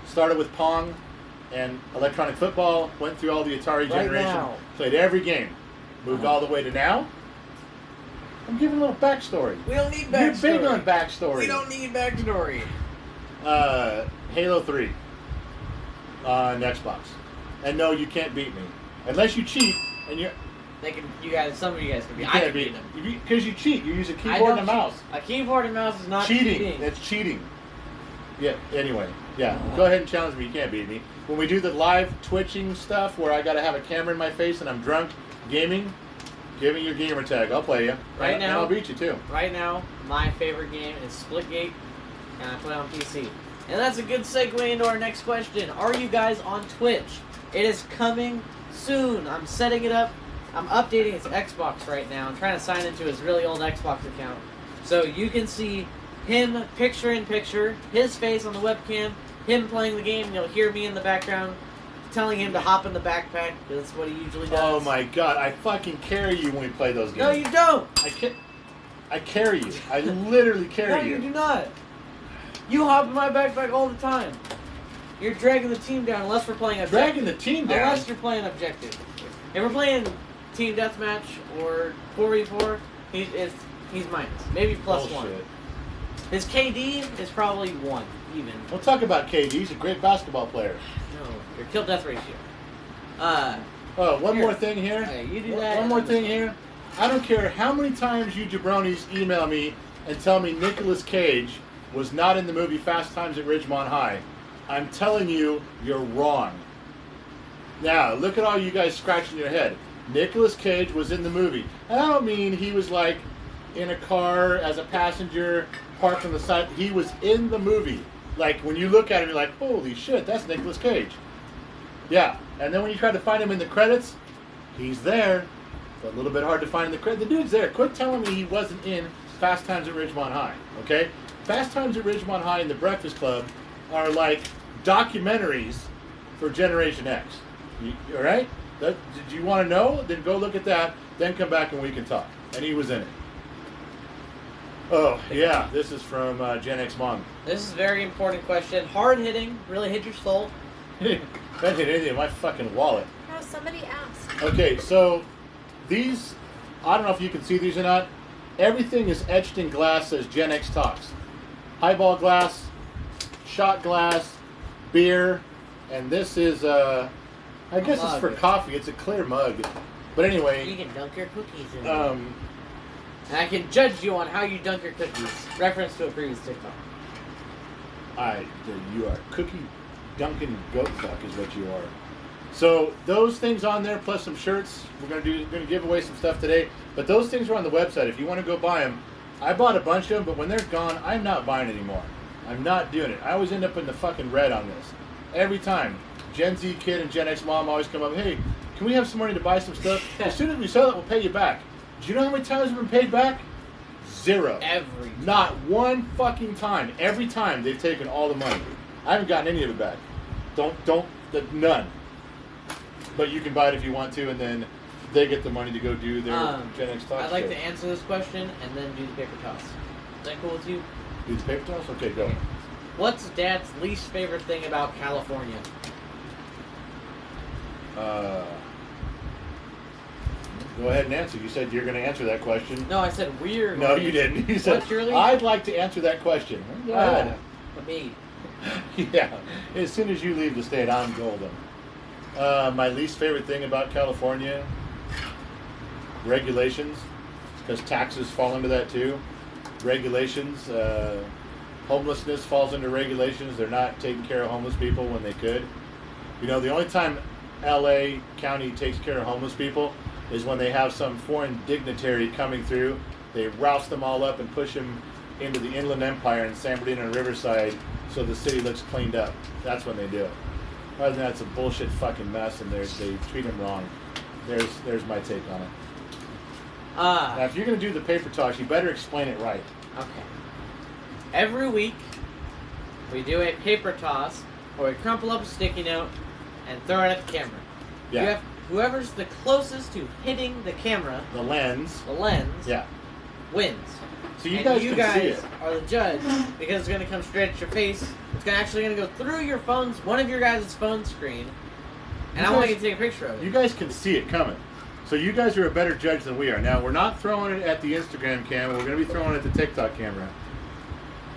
started with Pong and electronic football. Went through all the Atari generation.
now.
Played every game. Moved all the way to now. I'm giving a little backstory.
We don't need
You're
backstory.
big on backstory.
We don't need backstory.
Halo 3 on Xbox. And no, you can't beat me unless you cheat. And you
Some of you guys can be.
you
I
can't
can beat
beat
them.
because you cheat. You use a
I
keyboard and a
don't
mouse.
cheat. A keyboard and mouse is not
Cheating. It's cheating. Yeah. Anyway, yeah. Go ahead and challenge me. You can't beat me. When we do the live twitching stuff where I got to have a camera in my face and I'm drunk gaming, give me your gamer tag. I'll play you.
Right
And
now-
I'll beat you too.
Right now, my favorite game is Splitgate, and I play on PC. And that's a good segue into our next question. Are you guys on Twitch? It is coming soon. I'm setting it up. I'm updating his Xbox right now. I'm trying to sign into his really old Xbox account. So you can see him picture in picture, his face on the webcam, him playing the game. You'll hear me in the background telling him to hop in the backpack, because that's what he usually does.
Oh my god, I fucking carry you when we play those games.
No, you don't.
I carry you. I literally carry
No, you do not. You hop in my backpack all the time. You're dragging the team down unless we're playing objective.
Dragging the team down?
Unless you're playing objective. If we're playing team deathmatch or 4v4, he's minus. Maybe plus
Bullshit.
1. His KD is probably 1, even.
We'll talk about KD. He's a great basketball player.
No, your kill death ratio.
Oh, one
Here.
more thing here.
Hey, you do that.
One more thing here. I don't care how many times you jabronis email me and tell me Nicolas Cage was not in the movie Fast Times at Ridgemont High. I'm telling you, you're wrong. Now, look at all you guys scratching your head. Nicolas Cage was in the movie. And I don't mean he was like in a car as a passenger parked on the side. He was in the movie. Like, when you look at him, you're like, holy shit, that's Nicolas Cage. Yeah. And then when you try to find him in the credits, he's there. It's a little bit hard to find in the credits. The dude's there. Quit telling me he wasn't in Fast Times at Ridgemont High. Okay? Fast Times at Ridgemont High and The Breakfast Club are like documentaries for Generation X. All right? Did you want to know? Then go look at that. Then come back and we can talk. And he was in it. Oh, yeah. This is from Gen X Mom.
This is a very important question. Hard hitting, really hit your soul.
That hit anything in my fucking wallet.
Oh, somebody asked.
Okay, so these, I don't know if you can see these or not. Everything is etched in glass as GenXTalks. Highball glass, shot glass, beer, and this is, I guess it's for coffee. It's a clear mug. But
You
anyway,
can dunk your cookies in it. And I can judge you on how you dunk your cookies. Reference to a previous TikTok.
you are cookie dunking goat fuck is what you are. So those things on there plus some shirts. We're gonna give away some stuff today. But those things are on the website. If you want to go buy them, I bought a bunch of them, but when they're gone, I'm not buying anymore. I'm not doing it. I always end up in the fucking red on this. Every time. Gen Z kid and Gen X mom always come up, hey, can we have some money to buy some stuff? As soon as we sell it, we'll pay you back. Do you know how many times we've been paid back? Zero.
Every time.
Not one fucking time. Every time they've taken all the money. I haven't gotten any of it back. None. But you can buy it if you want to, and then they get the money to go do their GenXTalks.
I'd like to answer this question and then do the paper toss. Is that cool with you?
Do the paper toss? Okay, go.
What's Dad's least favorite thing about California?
Go ahead and answer. You said you're going to answer that question.
No, I said weird.
No, you didn't. You said,
what's your least?
I'd like to answer that question. Go ahead.
Me.
Yeah. As soon as you leave the state, I'm golden. My least favorite thing about California, regulations, because taxes fall into that too. Regulations, homelessness falls into regulations. They're not taking care of homeless people when they could. You know, the only time LA County takes care of homeless people is when they have some foreign dignitary coming through. They rouse them all up and push them into the Inland Empire in San Bernardino and Riverside so the city looks cleaned up. That's when they do it. Other than that, it's a bullshit fucking mess, and they treat them wrong. There's my take on it. Now, if you're going to do the paper toss, you better explain it right.
Okay. Every week, we do a paper toss, where we crumple up a sticky note and throw it at the camera.
Yeah.
Whoever's the closest to hitting the camera,
The lens.
yeah, wins.
So you
And
guys
you
can
guys
see it.
are the judge because it's going to come straight at your face. It's actually going to go through your phone's, one of your guys' phone screen, and I want you to take a picture of it.
You guys can see it coming. So you guys are a better judge than we are. Now, we're not throwing it at the Instagram camera. We're going to be throwing it at the TikTok camera.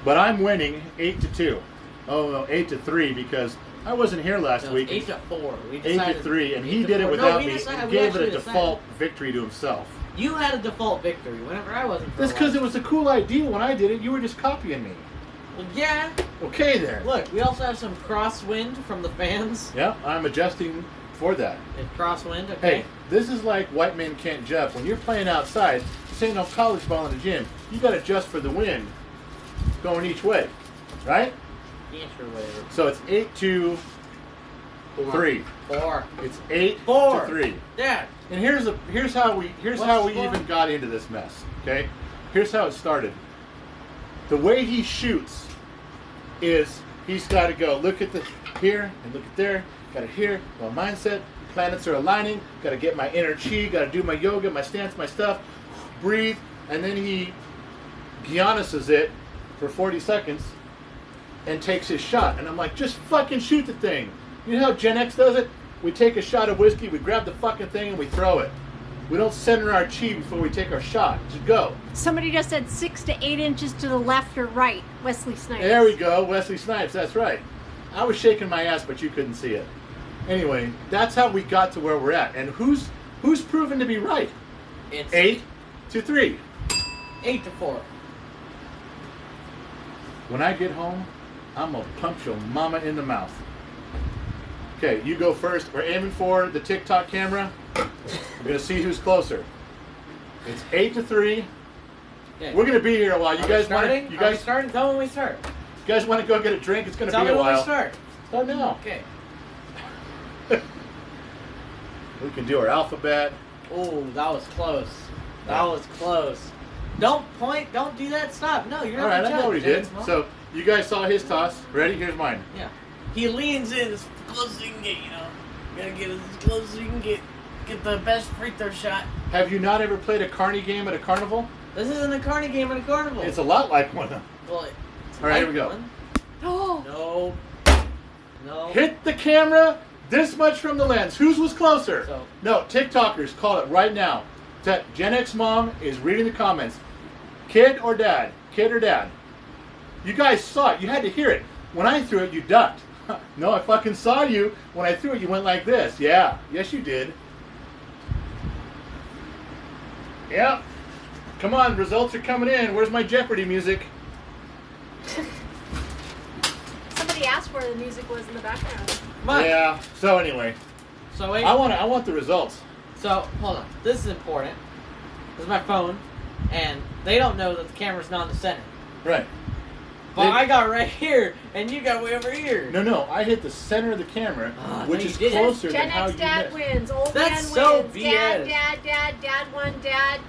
But I'm winning 8-2. Oh, no, 8-3 because I wasn't here last week.
8-4.
8-3, and he did it without me and gave it a default victory to himself.
You had a default victory whenever I wasn't.
That's because it was a cool idea when I did it. You were just copying me.
Well, yeah.
Okay, then.
Look, we also have some crosswind from the fans.
Yep, I'm adjusting for that.
And crosswind, okay.
Hey, this is like white men can't jump. When you're playing outside, this ain't no college ball in the gym. You got to adjust for the wind going each way, right?
Yeah, sure, whatever.
So it's 8-3.
4.
It's 8-3.
Yeah.
And here's how we
Score?
even got into this mess. Okay, here's how it started. The way he shoots is he's got to go look at the here and look at there. Got to here. My mindset. Planets are aligning. Got to get my inner chi. Got to do my yoga, my stance, my stuff. Breathe, and then he Giannis's it for 40 seconds and takes his shot. And I'm like, just fucking shoot the thing. You know how Gen X does it? We take a shot of whiskey, we grab the fucking thing, and we throw it. We don't center our chi before we take our shot. Just go.
Somebody just said 6 to 8 inches to the left or right. Wesley Snipes.
There we go, Wesley Snipes. That's right. I was shaking my ass, but you couldn't see it. Anyway, that's how we got to where we're at. And who's proven to be right?
It's
8-3.
8-4.
When I get home, I'm gonna punch your mama in the mouth. Okay, you go first. We're aiming for the TikTok camera. We're gonna see who's closer. It's 8-3.
Okay.
We're gonna be here a while. You guys want to? You
Are we
guys
starting? Tell me when we start.
You guys want to go get a drink? It's gonna
Tell
be
me
a
when
while.
we start.
Start now.
Okay.
We can do our alphabet.
Oh, that was close. That was close. Don't point. Don't do that. Stop. No, you're not.
All right,
the
I know
judge,
what he did.
James.
So you guys saw his toss. Ready? Here's mine.
Yeah. He leans in as close as he can get. You know, gotta get as close as you can get. Get the best free throw shot.
Have you not ever played a carny game at a carnival?
This isn't a carny game at a carnival.
It's a lot like one.
Well, it's
All right, here we
like
go.
one.
Oh.
No.
Hit the camera this much from the lens. Whose was closer?
So-
No, TikTokers, call it right now. Gen X mom is reading the comments. Kid or dad? Kid or dad? You guys saw it. You had to hear it. When I threw it, you ducked. No, I fucking saw you. When I threw it, you went like this. Yeah. Yes, you did. Yep. Come on, results are coming in. Where's my Jeopardy music?
Somebody asked where the music was in the background.
Come on.
Yeah. So anyway,
So wait.
I want the results.
So hold on. This is important. This is my phone. and they don't know that the camera's not in the center.
Right.
But I got right here, and you got way over here.
No, I hit the center of the camera, which
no,
is
you didn't.
closer than how you
Dad
missed.
wins. Old
That's
man
so
wins.
BS.
Dad won. Dad.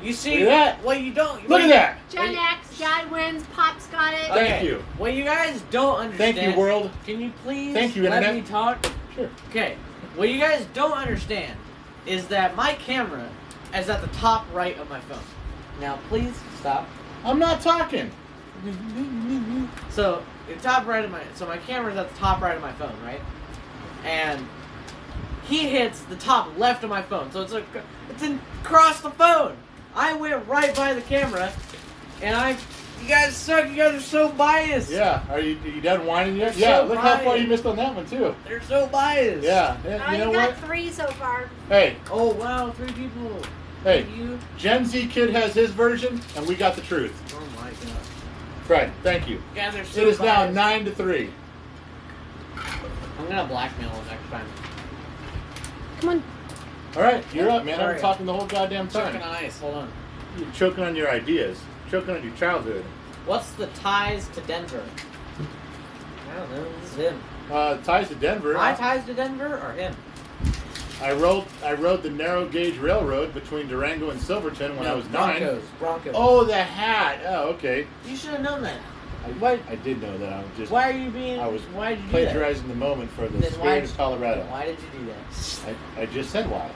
You see,
Look at that.
what you don't...
Look at that.
Gen X, Dad wins. Pop's got it.
Thank you.
What you guys don't understand...
Thank you, world.
Can you please
Thank you,
let
Internet.
me talk?
Sure.
Okay. What you guys don't understand is that my camera is at the top right of my phone. Now, please stop.
I'm not talking.
So, the top right of my camera's at the top right of my phone, right? And he hits the top left of my phone. So it's across the phone. I went right by the camera, and you guys suck. You guys are so biased.
Yeah. Are you done whining yet?
They're
Yeah.
so
Look how far
biased.
you missed on that one too.
They're so biased.
Yeah.
Oh,
You know
got
what?
3 so far.
Hey.
Oh wow, 3 people.
Hey.
Thank you.
Gen Z kid has his version, and we got the truth.
Oh my god.
Right. Thank you.
You guys are so
It is now
biased.
9-3.
I'm gonna blackmail him next time.
Come on.
All right, you're up, man. I've
Sorry.
been talking the whole goddamn time.
Choking on ice. Hold on.
You're choking on your ideas. Choking on your childhood.
What's the ties to Denver? I don't know. This is him.
Ties to Denver.
My ties to Denver or him?
I rode the narrow gauge railroad between Durango and Silverton when I was 9.
Broncos.
Oh, the hat. Oh, okay.
You should have known that.
I did know that. I was just
Why are you being?
I was
Why did you do that?
plagiarizing the moment for the
Then
spirit of Colorado.
Why did you do that?
I just said why.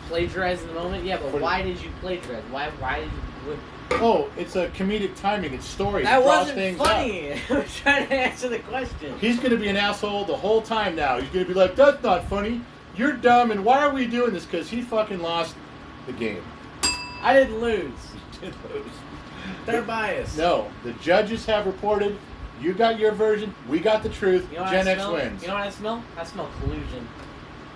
Plagiarizing the moment? Yeah, but
For the-
why did you plagiarize? Why did you?
Oh, it's a comedic timing. It's stories.
That
It draws
wasn't
things
funny.
Up.
I was trying to answer the question.
He's going to be an asshole the whole time now. He's going to be like, that's not funny. You're dumb, and why are we doing this? Because he fucking lost the game.
I didn't lose.
He did lose.
They're biased.
No, the judges have reported. You got your version. We got the truth.
You know what
Gen
I
X
smell?
wins.
You know what I smell? I smell collusion.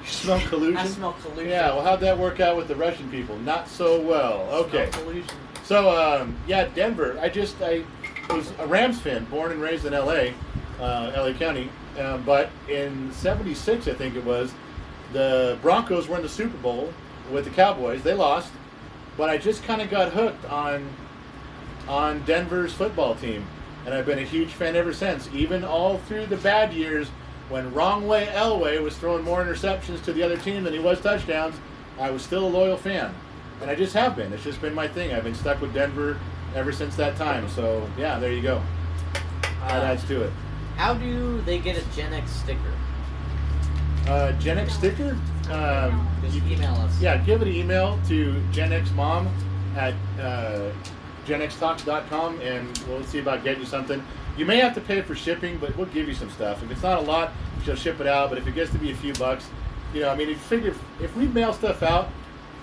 You smell collusion?
I smell collusion.
Yeah, well, how'd that work out with the Russian people? Not so well. Okay.
I smell collusion.
So, yeah, Denver. I was a Rams fan, born and raised in L.A., L.A. County. But in '76, I think it was, the Broncos were in the Super Bowl with the Cowboys. They lost. But I just kind of got hooked on Denver's football team. And I've been a huge fan ever since. Even all through the bad years when Wrong Way Elway was throwing more interceptions to the other team than he was touchdowns, I was still a loyal fan. And I just have been. It's just been my thing. I've been stuck with Denver ever since that time. So, yeah, there you go. That adds to it.
How do they get a Gen X sticker?
Gen X sticker?
Just email us.
Yeah, give an email to GenXMom at GenXTalks.com, and we'll see about getting you something. You may have to pay for shipping, but we'll give you some stuff. If it's not a lot, she'll ship it out. But if it gets to be a few bucks, you know, I mean, if we mail stuff out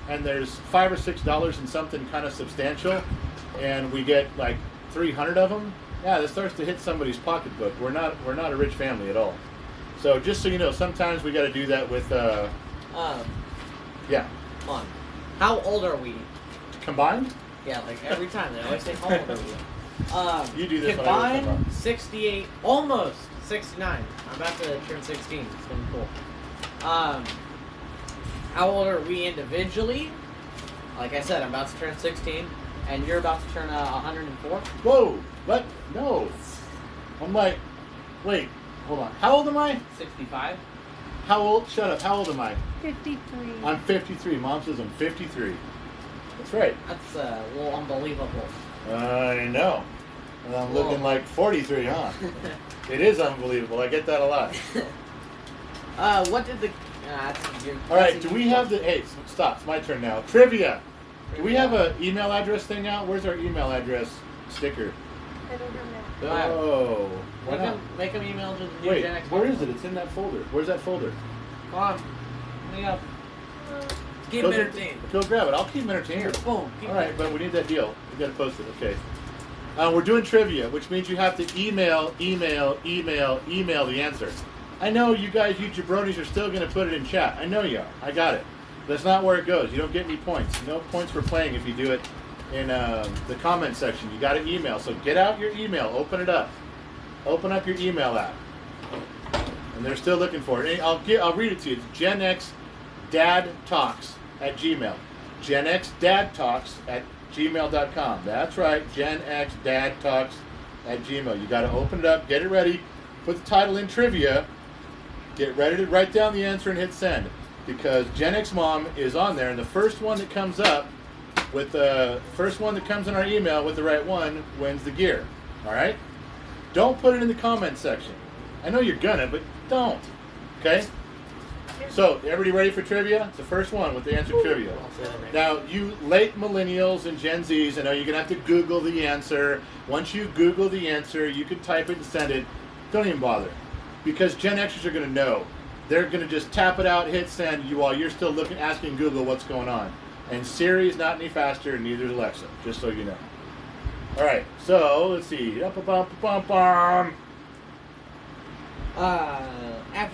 and there's $5 or $6 in something kind of substantial, and we get like 300 of them, yeah, that starts to hit somebody's pocketbook. We're not a rich family at all. So just so you know, sometimes we got to do that with yeah.
Come on. How old are we?
Combined?
Yeah, like every time they always say, "How old are we?"
You do this when I always come
Combined
up.
68, almost 69. I'm about to turn 16. It's gonna be cool. How old are we individually? Like I said, I'm about to turn 16, and you're about to turn 104.
Whoa! What? No. I'm like, wait, hold on. How old am I?
65.
How old? Shut up. How old am I?
53.
I'm 53. Mom says I'm 53. That's right.
That's a little unbelievable.
I know. And I'm
Whoa.
looking like 43, huh? It is unbelievable. I get that a lot.
What did the?
All right. Do we have the? Hey, stop. It's my turn now. Trivia. Do we have an email address thing out? Where's our email address sticker?
I don't have that.
Oh. Why not?
Make them email to the new
Wait,
Gen X.
where is it? It's in that folder. Where's that folder?
Come on. Let me up. Keep
Go
them
get-
entertained.
Go grab it. I'll keep them entertained.
Here, boom. Keep
All right, but we need that deal. We got to post it. Okay. We're doing trivia, which means you have to email the answer. I know you guys, you jabronis, are still going to put it in chat. I know you are. I got it. That's not where it goes. You don't get any points. No points for playing if you do it in the comment section. You got to email. So get out your email. Open it up. Open up your email app. And they're still looking for it. And I'll read it to you. It's GenXDadTalks at Gmail. GenXDadTalks at GenXTalks@gmail.com. That's right, GenXDadTalks@gmail. You got to open it up, get it ready, put the title in trivia, get ready to write down the answer and hit send. Because Gen X Mom is on there, and the first one that comes up with the first one that comes in our email with the right one wins the gear. All right? Don't put it in the comment section. I know you're gonna, but don't. Okay? So, everybody ready for trivia? It's the first one with the answer trivia. Now, you late millennials and Gen Zs, I know you're gonna have to Google the answer. Once you Google the answer, you can type it and send it. Don't even bother, because Gen Xers are gonna know. They're going to just tap it out, hit send you while you're still looking, asking Google what's going on. And Siri is not any faster, and neither is Alexa, just so you know. All right, so let's see.
After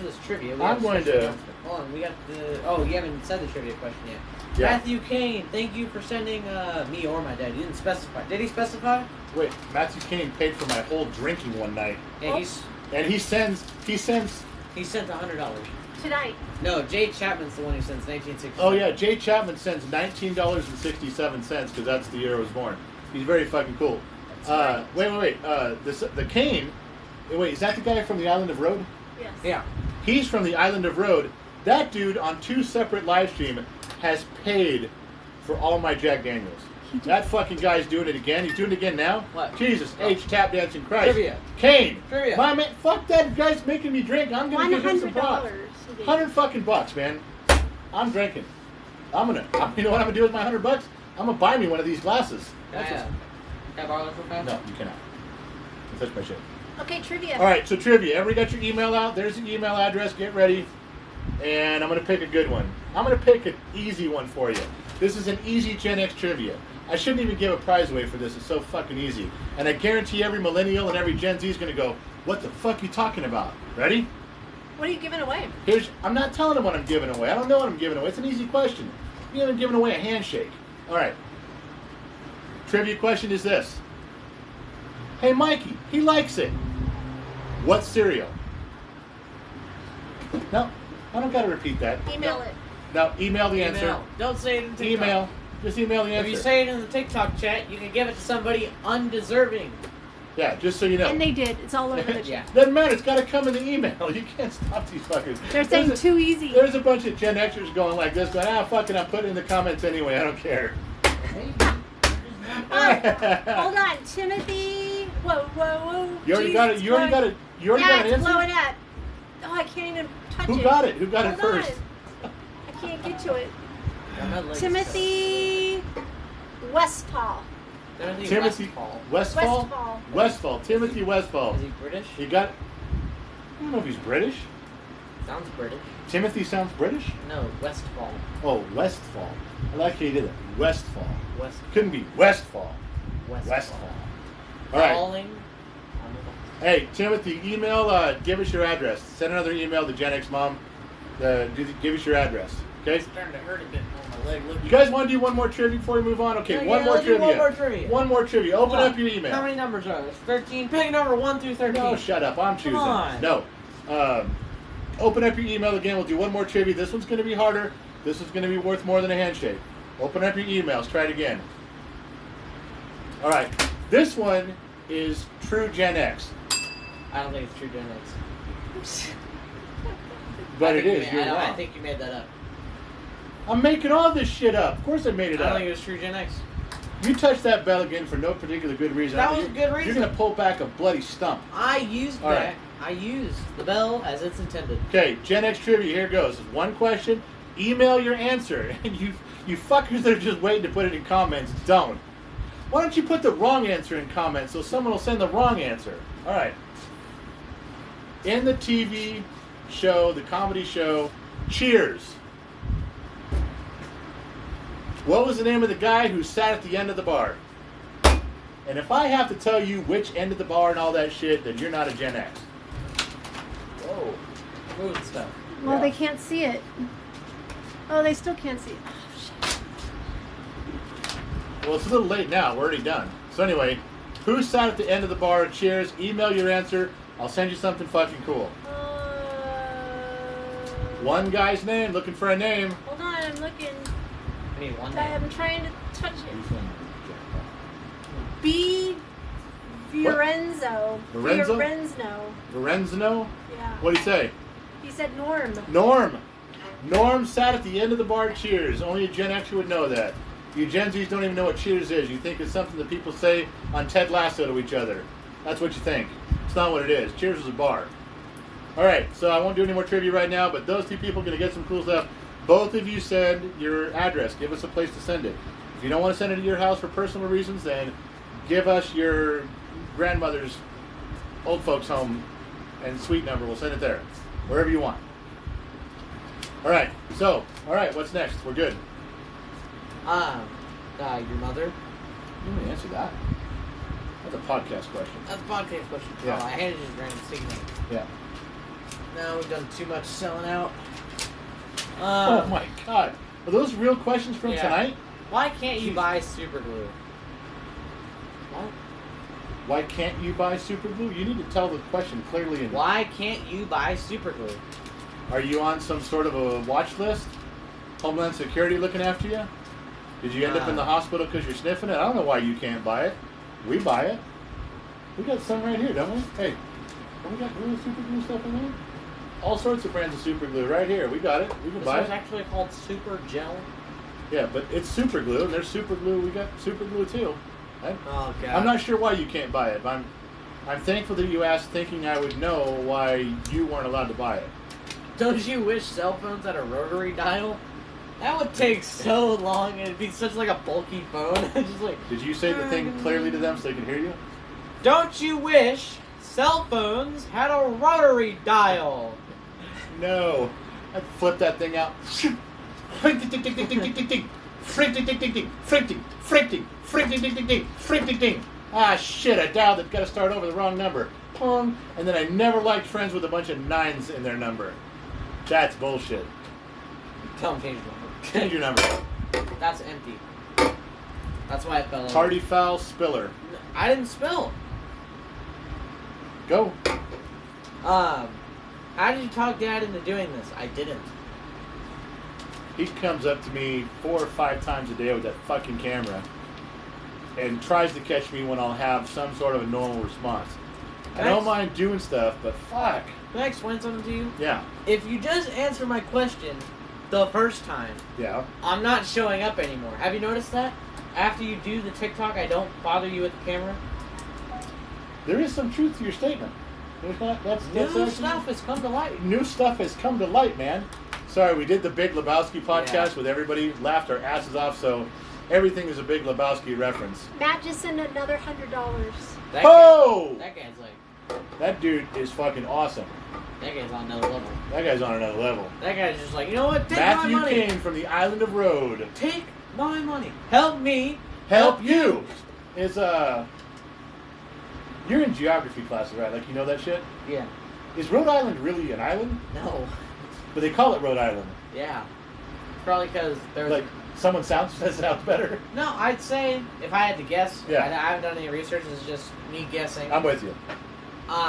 this trivia,
I'm going to.
Hold on, we got the. Oh, you haven't said the trivia question yet.
Yeah.
Matthew Kane, thank you for sending me or my dad. You didn't specify. Did he specify?
Wait, Matthew Kane paid for my whole drinking one night.
Yeah,
he sends.
He sent $100.
Tonight.
No, Jay Chapman's the one who sends 1960.
Oh yeah, Jay Chapman sends $19.67 because that's the year I was born. He's very fucking cool. Wait. The Kane. Wait, is that the guy from the island of Rhode?
Yes.
Yeah.
He's from the island of Rhode. That dude on 2 separate live streams has paid for all my Jack Daniels. That fucking guy's doing it again. He's doing it again now?
What?
Jesus H. Tap Dancing Christ.
Trivia.
Kane.
Trivia.
My man, fuck that guy's making me drink. I'm going to give him some props. $100 fucking bucks, man. I'm drinking. You know what I'm going to do with my $100 bucks? I'm going to buy me one of these glasses.
Can I borrow this real fast?
No, you cannot. Don't touch my shit.
Okay, trivia.
All right, so trivia. Everybody got your email out? There's the email address. Get ready. And I'm going to pick a good one. I'm going to pick an easy one for you. This is an easy Gen X trivia. I shouldn't even give a prize away for this. It's so fucking easy. And I guarantee every millennial and every Gen Z is going to go, what the fuck are you talking about? Ready?
What are you giving away?
I'm not telling them what I'm giving away. I don't know what I'm giving away. It's an easy question. I'm giving away a handshake. All right. Trivia question is this. Hey, Mikey, he likes it. What cereal? No, I don't got to repeat that.
Email it.
No, email the answer.
Don't say it in TikTok.
Email. Just email the answer.
If you say it in the TikTok chat, you can give it to somebody undeserving.
Yeah, just so you know.
And they did. It's all over the chat.
Yeah.
Doesn't matter. It's got to come in the email. You can't stop these fuckers.
They're saying too easy.
There's a bunch of Gen Xers going like this, going, fuck it, I'm putting it in the comments anyway. I don't care.
Hold on, Timothy. Whoa.
You already got it. You already got it. You already got an
it's
answer.
blowing up. Oh, I can't even touch it.
Who got it? Who got it
Hold
first?
on. I can't get to it.
Timothy.
Timothy Westphal.
Timothy Westphal. Westphal. Timothy Westphal.
Is he British?
You got. I don't know if he's British.
Sounds British.
Timothy sounds British.
No, Westfall.
Oh, Westphal. I like how you did it. Westphal.
Westfall.
Couldn't be Westphal.
Westfall.
All right.
Falling.
Hey, Timothy, email. Give us your address. Send another email to Gen X Mom. Give us your address. Okay.
It's starting to hurt a bit on my leg. Look.
You guys want to do one more trivia before we move on? Okay, one more trivia.
One more trivia.
One more trivia. Open up your email.
How many numbers are there? 13. Pick number 1 through 13.
No, shut up. I'm choosing.
Come on.
No. Open up your email again. We'll do one more trivia. This one's going to be harder. This is going to be worth more than a handshake. Open up your emails. Try it again. All right. This one is true Gen X.
I don't think it's true Gen X.
But it is. You're wrong.
I think you made that up.
I'm making all this shit up. Of course I made it
I
up.
don't think it was true Gen X.
You touched that bell again for no particular good reason.
That was a good reason.
You're going to pull back a bloody stump.
I used
all
that.
Right.
I used the bell as it's intended.
Okay, Gen X trivia. Here goes. One question. Email your answer. And you fuckers that are just waiting to put it in comments, don't. Why don't you put the wrong answer in comments so someone will send the wrong answer? All right. In the TV show, the comedy show, Cheers. What was the name of the guy who sat at the end of the bar? And if I have to tell you which end of the bar and all that shit, then you're not a Gen X.
Whoa. Smooth stuff.
Well,
Yeah.
they can't see it. Oh, they still can't see it. Oh, shit.
Well, it's a little late now. We're already done. So anyway, who sat at the end of the bar? Cheers. Email your answer. I'll send you something fucking cool. One guy's name. Looking for a name.
Hold on, I'm looking.
I mean, one
I
name.
am trying to touch it.
Who's on
B. Fiorenzo.
Lorenzo?
Fiorenzo.
Lorenzo?
Yeah.
What'd he say?
He said Norm.
Norm. Norm sat at the end of the bar cheers. Only a Gen Xer would know that. You Gen Zs don't even know what cheers is. You think it's something that people say on Ted Lasso to each other. That's what you think. It's not what it is. Cheers is a bar. Alright, so I won't do any more trivia right now, but those two people are going to get some cool stuff. Both of you send your address. Give us a place to send it. If you don't want to send it to your house for personal reasons, then give us your grandmother's old folks home and suite number. We'll send it there. Wherever you want. Alright, what's next? We're good.
Your mother?
You didn't answer that. That's a podcast question.
That's a podcast question.
Yeah.
Oh, I handed you a random signal.
Yeah.
No, we've done too much selling out.
Oh my god. Are those real questions from
Yeah.
tonight?
Why can't you
Jeez.
buy super glue? What?
Why can't you buy super glue? You need to tell the question clearly.
Why can't you buy super glue?
Are you on some sort of a watch list? Homeland Security looking after you? Did you end up in the hospital because you're sniffing it? I don't know why you can't buy it. We buy it. We got some right here, don't we? Hey, don't we got real super glue stuff in there? All sorts of brands of super glue right here. We got it. We can
This
buy
one's
it.
actually called super gel.
Yeah, but it's super glue, and there's super glue. We got super glue too.
Oh god.
I'm not sure why you can't buy it, but I'm thankful that you asked, thinking I would know why you weren't allowed to buy it.
Don't you wish cell phones had a rotary dial? That would take so long, and it'd be such like a bulky phone. Just like.
Did you say the thing clearly to them so they can hear you?
Don't you wish cell phones had a rotary dial?
No. I'd flip that thing out. Frick ding ding ding ding ding ding ding. Frick ding ding ding ding. Frick ding. Frick ding. Frick ding ding ding ding. Frick ding ding. Ah shit! I dialed it. Got to start over the wrong number. Pong. And then I never liked friends with a bunch of 9s in their number. That's bullshit.
Tell them change the number.
Change your number.
That's empty. That's why I fell over.
Party foul spiller.
I didn't spill.
Go.
How did you talk Dad into doing this? I didn't.
He comes up to me 4 or 5 times a day with that fucking camera and tries to catch me when I'll have some sort of a normal response. I don't mind doing stuff, but fuck.
Can I explain something to you?
Yeah.
If you just answer my question the first time,
Yeah.
I'm not showing up anymore. Have you noticed that? After you do the TikTok, I don't bother you with the camera.
There is some truth to your statement. There's not. That's
New
actually-
stuff has come to light.
New stuff has come to light, man. Sorry, we did the Big Lebowski podcast with everybody, laughed our asses off, so everything is a Big Lebowski reference.
Matt just sent another $100.
That
Oh!
Guy, that guy's like,
That dude is fucking awesome.
that guy's on another level.
That guy's on another level.
That guy's just like, you know what? Take
Matthew
my money.
came from the island of Rhode.
Take my money. Help me.
Help you! Is, you're in geography classes, right? Like, you know that shit?
Yeah.
Is Rhode Island really an island?
No.
But they call it Rhode Island.
Yeah. Probably because there's
Like, someone says it sounds better.
No, I'd say if I had to guess.
Yeah.
I haven't done any research. It's just me guessing.
I'm with you.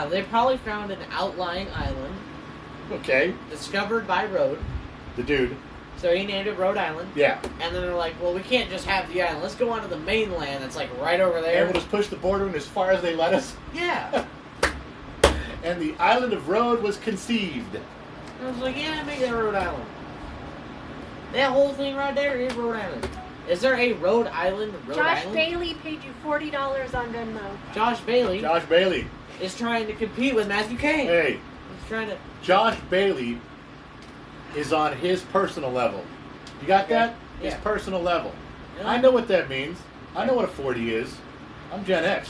They probably found an outlying island
Okay.
discovered by Rhode.
The dude.
So he named it Rhode Island.
Yeah.
And then they're like, well, we can't just have the island. Let's go onto the mainland. That's like right over there.
And we'll just push the border in as far as they let us.
Yeah.
And the island of Rhode was conceived.
And I was like, yeah, make that Rhode Island. That whole thing right there is Rhode Island. Is there a Rhode Island?
Josh Bailey paid you $40 on Venmo.
Josh Bailey
Josh Bailey.
is trying to compete with Matthew Kane.
Hey,
He's trying to.
Josh Bailey is on his personal level. You got that? His
Yeah.
personal level.
Yeah.
I know what that means. I know what a 40 is. I'm Gen X.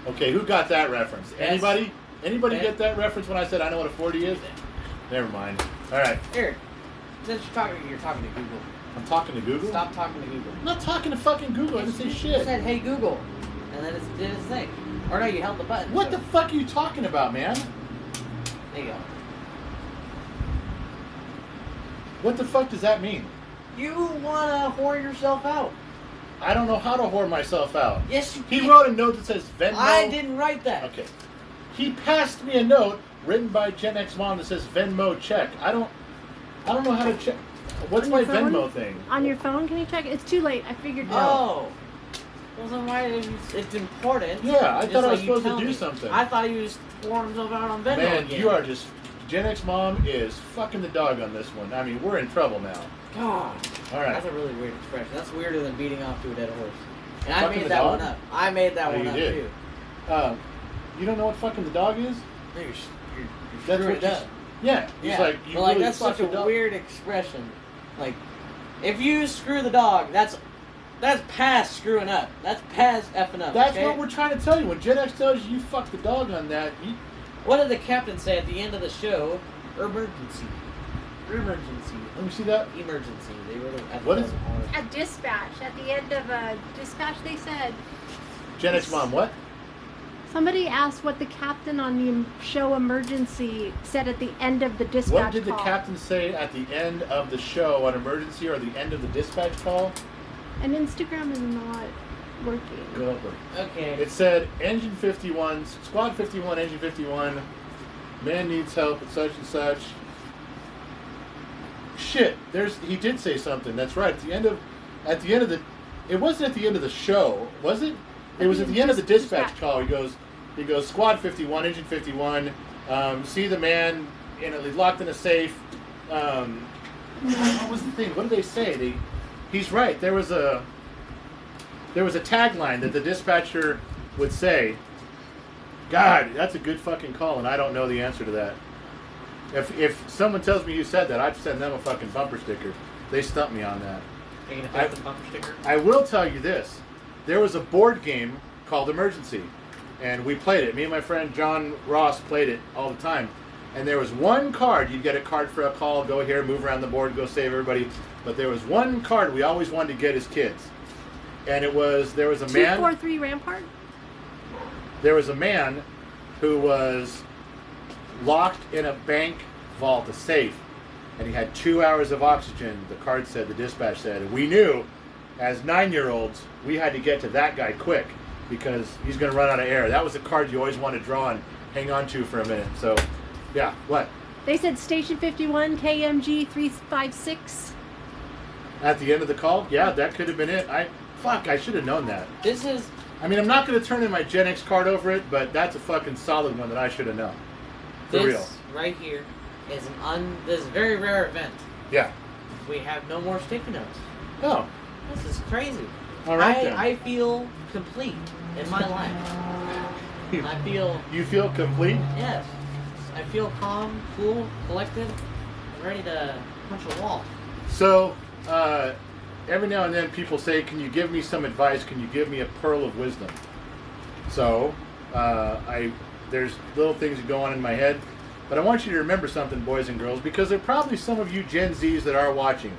Okay, who got that reference?
Yes.
Anybody? Anybody
Yeah.
get that reference when I said I know what a 40 is? Never mind. All right.
Here. Since you're talking to Google.
I'm talking to Google?
Stop talking to Google.
I'm not talking to fucking Google. I didn't say
You
shit.
said, hey, Google. And then it did its thing. Or no, you held the button.
What
so-
the fuck are you talking about, man?
There you go.
What the fuck does that mean?
You want to whore yourself out.
I don't know how to whore myself out.
Yes, you
He
can.
wrote a note that says Venmo.
I didn't write that.
Okay. He passed me a note written by Gen X Mom that says Venmo check. I don't know how to check. What's my Venmo thing?
On your phone, can you check? It's too late. I figured it out.
Oh. Well, then why is it's important?
Yeah, I
Just
thought I was
like you
supposed to
tell
do
me.
something.
I thought he was pouring himself out on Venmo
Man,
again.
you are just... Gen X mom is fucking the dog on this one. I mean, we're in trouble now.
God.
All right.
That's a really weird expression. That's weirder than beating off to a dead horse. And I
Fucking
made
the
that
dog?
one up. I made that
Oh,
one
you
up
did.
too.
You don't know what fucking the dog is?
No, you're
That's
screwing
what
it
you...
up.
Yeah. He's
Yeah.
like, you
But like
really
that's such
fucked
a
the dog.
weird expression. Like, if you screw the dog, that's past screwing up. That's past effing up.
That's
okay?
what we're trying to tell you. When Gen X tells you fuck the dog on that, you...
What did the captain say at the end of the show? Emergency. Emergency.
Let me see that.
Emergency. They were at
What
the
is it?
A dispatch. At the end of a dispatch, they said.
Gen X mom, what?
Somebody asked what the captain on the show Emergency said at the end of the dispatch
What did the
call.
captain say at the end of the show on emergency or the end of the dispatch call?
And Instagram is not working.
Go over.
Okay.
It said, Engine 51, Squad 51, Engine 51, man needs help at such and such. Shit, he did say something. That's right. At the end of the, it wasn't at the end of the show, was it? It was at the end of the dispatch call. He goes, Squad 51, Engine 51, see the man, he's locked in a safe. What was the thing? What did they say? He's right. There was a tagline that the dispatcher would say. God, that's a good fucking call, and I don't know the answer to that. If someone tells me you said that, I'd send them a fucking bumper sticker. They stumped me on that.
Are you gonna put the bumper sticker?
I will tell you this. There was a board game called Emergency, and we played it. Me and my friend John Ross played it all the time. And there was one card. You'd get a card for a call, go here, move around the board, go save everybody. But there was one card we always wanted to get as kids. And there was a man...
243 Rampart?
There was a man who was locked in a bank vault, a safe, and he had 2 hours of oxygen, the card said, the dispatch said. And we knew, as 9-year-olds, we had to get to that guy quick because he's going to run out of air. That was the card you always want to draw and hang on to for a minute. So, yeah, what?
They said Station 51, KMG 356.
At the end of the call? Yeah, that could have been it. I should have known that.
This is...
I mean, I'm not going to turn in my Gen X card over it, but that's a fucking solid one that I should have known. For
this
real.
Right here is this is a very rare event.
Yeah.
We have no more sticky notes.
Oh.
This is crazy.
All right, then.
I feel complete in my life. I feel...
You feel complete?
Yes. I feel calm, cool, collected, and ready to punch a wall.
So, every now and then people say, can you give me some advice? Can you give me a pearl of wisdom? So, there's little things that go on in my head. But I want you to remember something, boys and girls, because there are probably some of you Gen Zs that are watching.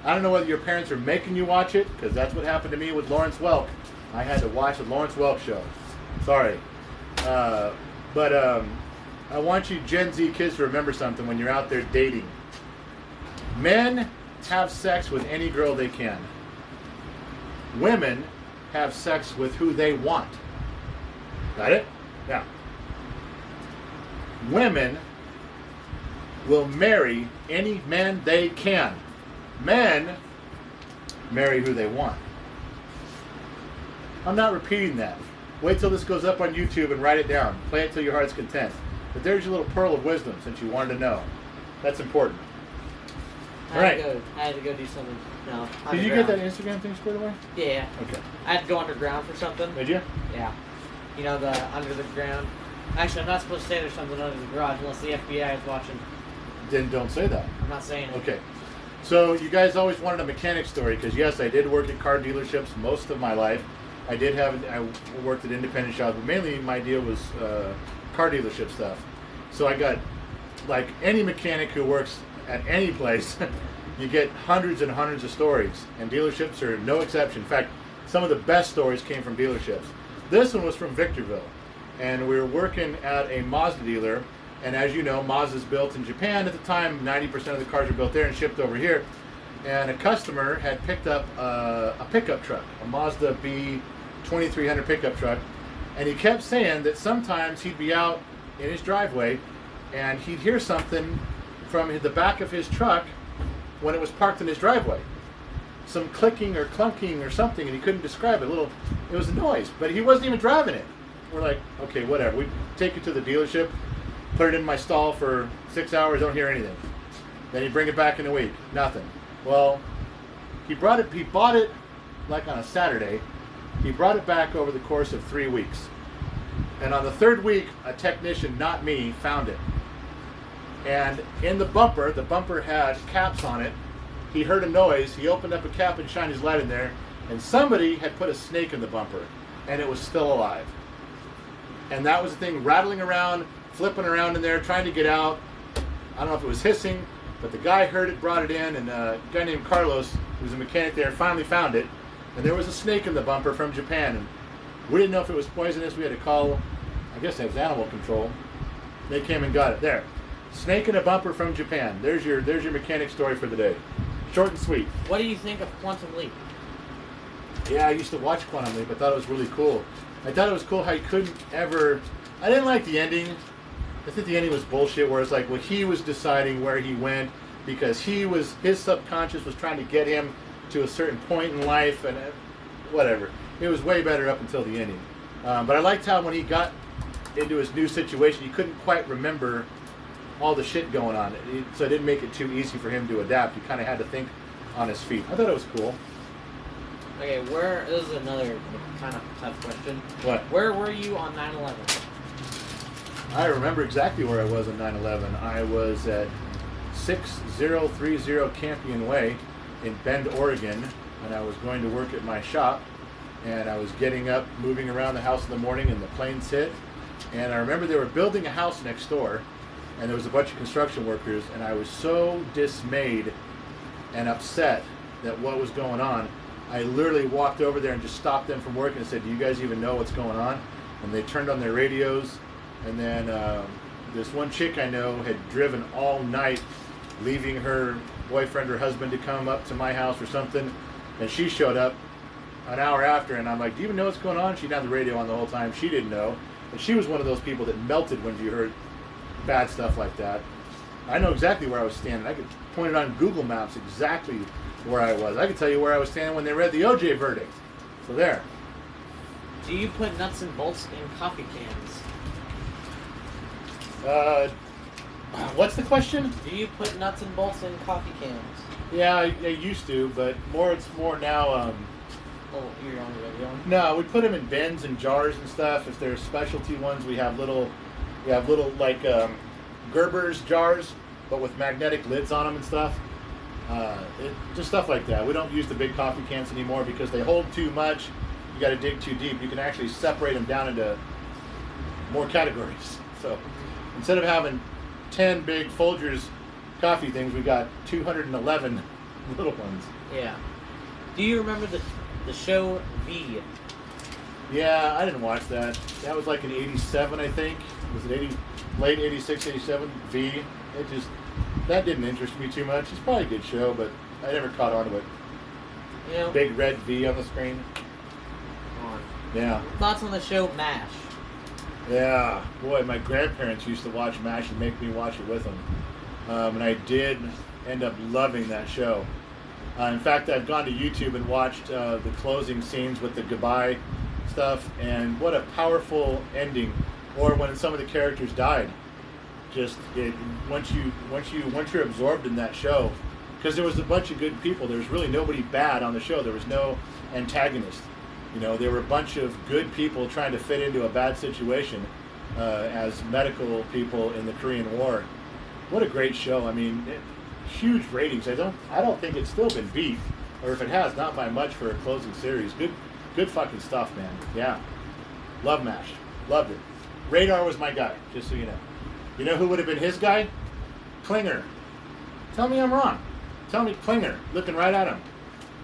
I don't know whether your parents are making you watch it, because that's what happened to me with Lawrence Welk. I had to watch the Lawrence Welk show. Sorry. But I want you Gen Z kids to remember something when you're out there dating. Men have sex with any girl they can. Women have sex with who they want. Got it? Yeah. Women will marry any man they can. Men marry who they want. I'm not repeating that. Wait till this goes up on YouTube and write it down. Play it till your heart's content. But there's your little pearl of wisdom since you wanted to know. That's important.
I had to go do something. No.
Did you get that Instagram thing squared away?
Yeah.
Okay.
I had to go underground for something.
Did you?
Yeah. You know, the under the ground. Actually, I'm not supposed to say there's something under the garage unless the FBI is watching.
Then don't say that.
I'm not saying it.
Okay. So you guys always wanted a mechanic story because yes, I did work at car dealerships most of my life. I worked at independent shops, but mainly my deal was car dealership stuff. So I got, like any mechanic who works at any place, you get hundreds and hundreds of stories, and dealerships are no exception. In fact, some of the best stories came from dealerships. This one was from Victorville, and we were working at a Mazda dealer, and as you know, Mazda's built in Japan at the time. 90% of the cars are built there and shipped over here, and a customer had picked up a pickup truck, a Mazda B2300 pickup truck, and he kept saying that sometimes he'd be out in his driveway and he'd hear something from the back of his truck when it was parked in his driveway. Some clicking or clunking or something, and he couldn't describe it. It was a noise, but he wasn't even driving it. We're like, okay, whatever. We take it to the dealership, put it in my stall for 6 hours, don't hear anything. Then he'd bring it back in a week, nothing. Well, he bought it like on a Saturday. He brought it back over the course of 3 weeks. And on the third week, a technician, not me, found it. And in the bumper had caps on it. He heard a noise, he opened up a cap and shined his light in there, and somebody had put a snake in the bumper, and it was still alive. And that was the thing, rattling around, flipping around in there, trying to get out. I don't know if it was hissing, but the guy heard it, brought it in, and a guy named Carlos, who was a mechanic there, finally found it. And there was a snake in the bumper from Japan. And we didn't know if it was poisonous. We had to call, I guess it was animal control. They came and got it. There. Snake in a bumper from Japan. There's your mechanic story for the day. Short and sweet.
What do you think of Quantum Leap?
Yeah, I used to watch Quantum Leap. I thought it was really cool. I thought it was cool how you couldn't ever... I didn't like the ending. I think the ending was bullshit, where it's like, well, he was deciding where he went because his subconscious was trying to get him to a certain point in life, and whatever. It was way better up until the ending. But I liked how when he got into his new situation, he couldn't quite remember all the shit going on. So it didn't make it too easy for him to adapt. He kind of had to think on his feet. I thought it was cool.
Okay, this is another kind of tough question.
What?
Where were you on 9/11?
I remember exactly where I was on 9/11. I was at 6030 Campion Way in Bend, Oregon, and I was going to work at my shop, and I was getting up, moving around the house in the morning, and the planes hit. And I remember they were building a house next door, and there was a bunch of construction workers, and I was so dismayed and upset that what was going on. I literally walked over there and just stopped them from working and said, do you guys even know what's going on? And they turned on their radios, and then this one chick I know had driven all night, leaving her boyfriend or husband to come up to my house or something, and she showed up an hour after, and I'm like, do you even know what's going on? She had the radio on the whole time. She didn't know, and she was one of those people that melted when you heard bad stuff like that. I know exactly where I was standing. I could point it on Google Maps exactly where I was. I could tell you where I was standing when they read the OJ verdict. So there.
Do you put nuts and bolts in coffee cans?
What's the question?
Do you put nuts and bolts in coffee cans?
Yeah, I used to, but it's more now.
Oh, you're on the radio.
No, we put them in bins and jars and stuff. If they're specialty ones, we have little like Gerber's jars, but with magnetic lids on them and stuff. Just stuff like that. We don't use the big coffee cans anymore because they hold too much. You got to dig too deep. You can actually separate them down into more categories. So instead of having 10 big Folgers coffee things, we got 211 little ones.
Yeah. Do you remember the show V?
Yeah, I didn't watch that. That was like in 87, I think. Was it late 86, 87? V. That didn't interest me too much. It's probably a good show, but I never caught on to it.
You know,
big red V on the screen. Yeah.
Thoughts on the show MASH?
Yeah. Boy, my grandparents used to watch MASH and make me watch it with them. And I did end up loving that show. In fact, I've gone to YouTube and watched the closing scenes with the goodbye stuff, and what a powerful ending. Or when some of the characters died. Once you're absorbed in that show, because there was a bunch of good people. There was really nobody bad on the show. There was no antagonist. You know, there were a bunch of good people trying to fit into a bad situation as medical people in the Korean War. What a great show! I mean, huge ratings. I don't think it's still been beat, or if it has, not by much for a closing series. Good fucking stuff, man. Yeah, love MASH, loved it. Radar was my guy, just so you know. You know who would have been his guy? Klinger. Tell me I'm wrong. Tell me Klinger, looking right at him.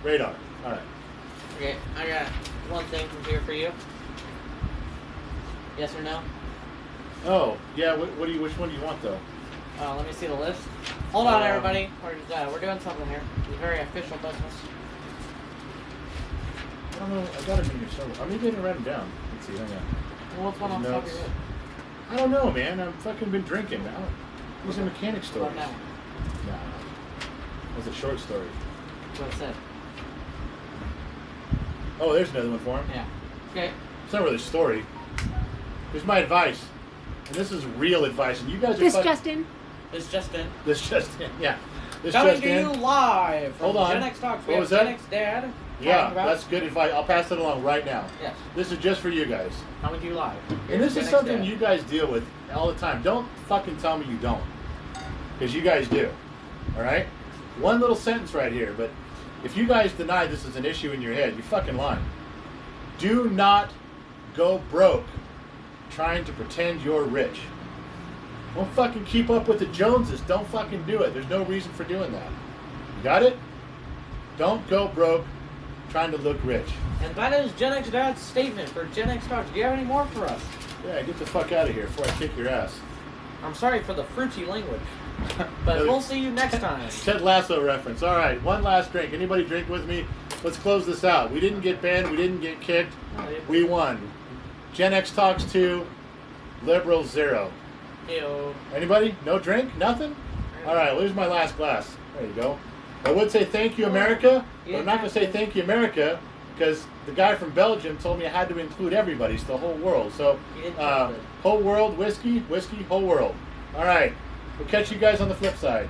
Radar. All right.
Okay, I got one thing from here for you. Yes or no?
Oh, yeah. Which one do you want, though?
Let me see the list. Hold on, everybody. We're doing something here. It's very official business.
I don't know. I got it in here somewhere. Or maybe I didn't write them down. Let's see. Hang on.
Well, what's one on top of your head?
I don't know, man. I've fucking been drinking now. These are mechanic stories.
Now.
Nah. That's a short story.
That's what I said.
Oh, there's another one for him.
Yeah. Okay.
It's not really a story. Here's my advice. And this is real advice. And you guys are
This just in.
This just in.
This just in. Yeah. This
Coming
just
to
in.
you live from
Hold on.
GenXTalks. We
What
have
was that?
GenX Dad.
Yeah,
talking about-
that's good advice. I'll pass it along right now.
Yes.
This is just for you guys.
Coming to you live.
And this is
GenX
something
Dad.
you guys deal with all the time. Don't fucking tell me you don't. Because you guys do. Alright? One little sentence right here, but if you guys deny this is an issue in your head, you're fucking lying. Do not go broke trying to pretend you're rich. Don't fucking keep up with the Joneses. Don't fucking do it. There's no reason for doing that. You got it? Don't go broke trying to look rich.
And that is GenX Dad's statement for GenXTalks. Do you have any more for us?
Yeah, get the fuck out of here before I kick your ass.
I'm sorry for the fruity language. But we'll see you next time.
Ted Lasso reference. All right, one last drink. Anybody drink with me? Let's close this out. We didn't get banned. We didn't get kicked. We won. GenXTalks 2, Liberals 0.
Ew.
Anybody? No drink? Nothing? All right, well, here's my last glass. There you go. I would say thank you, America, but I'm not going to say thank you, America, because the guy from Belgium told me I had to include everybody, it's the whole world. So, whole world, whiskey, whole world. All right, we'll catch you guys on the flip side.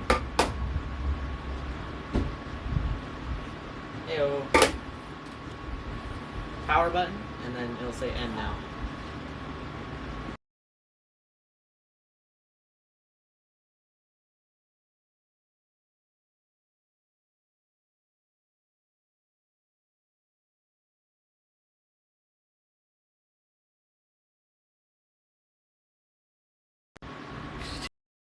Ew. Power button, and then it'll say end now.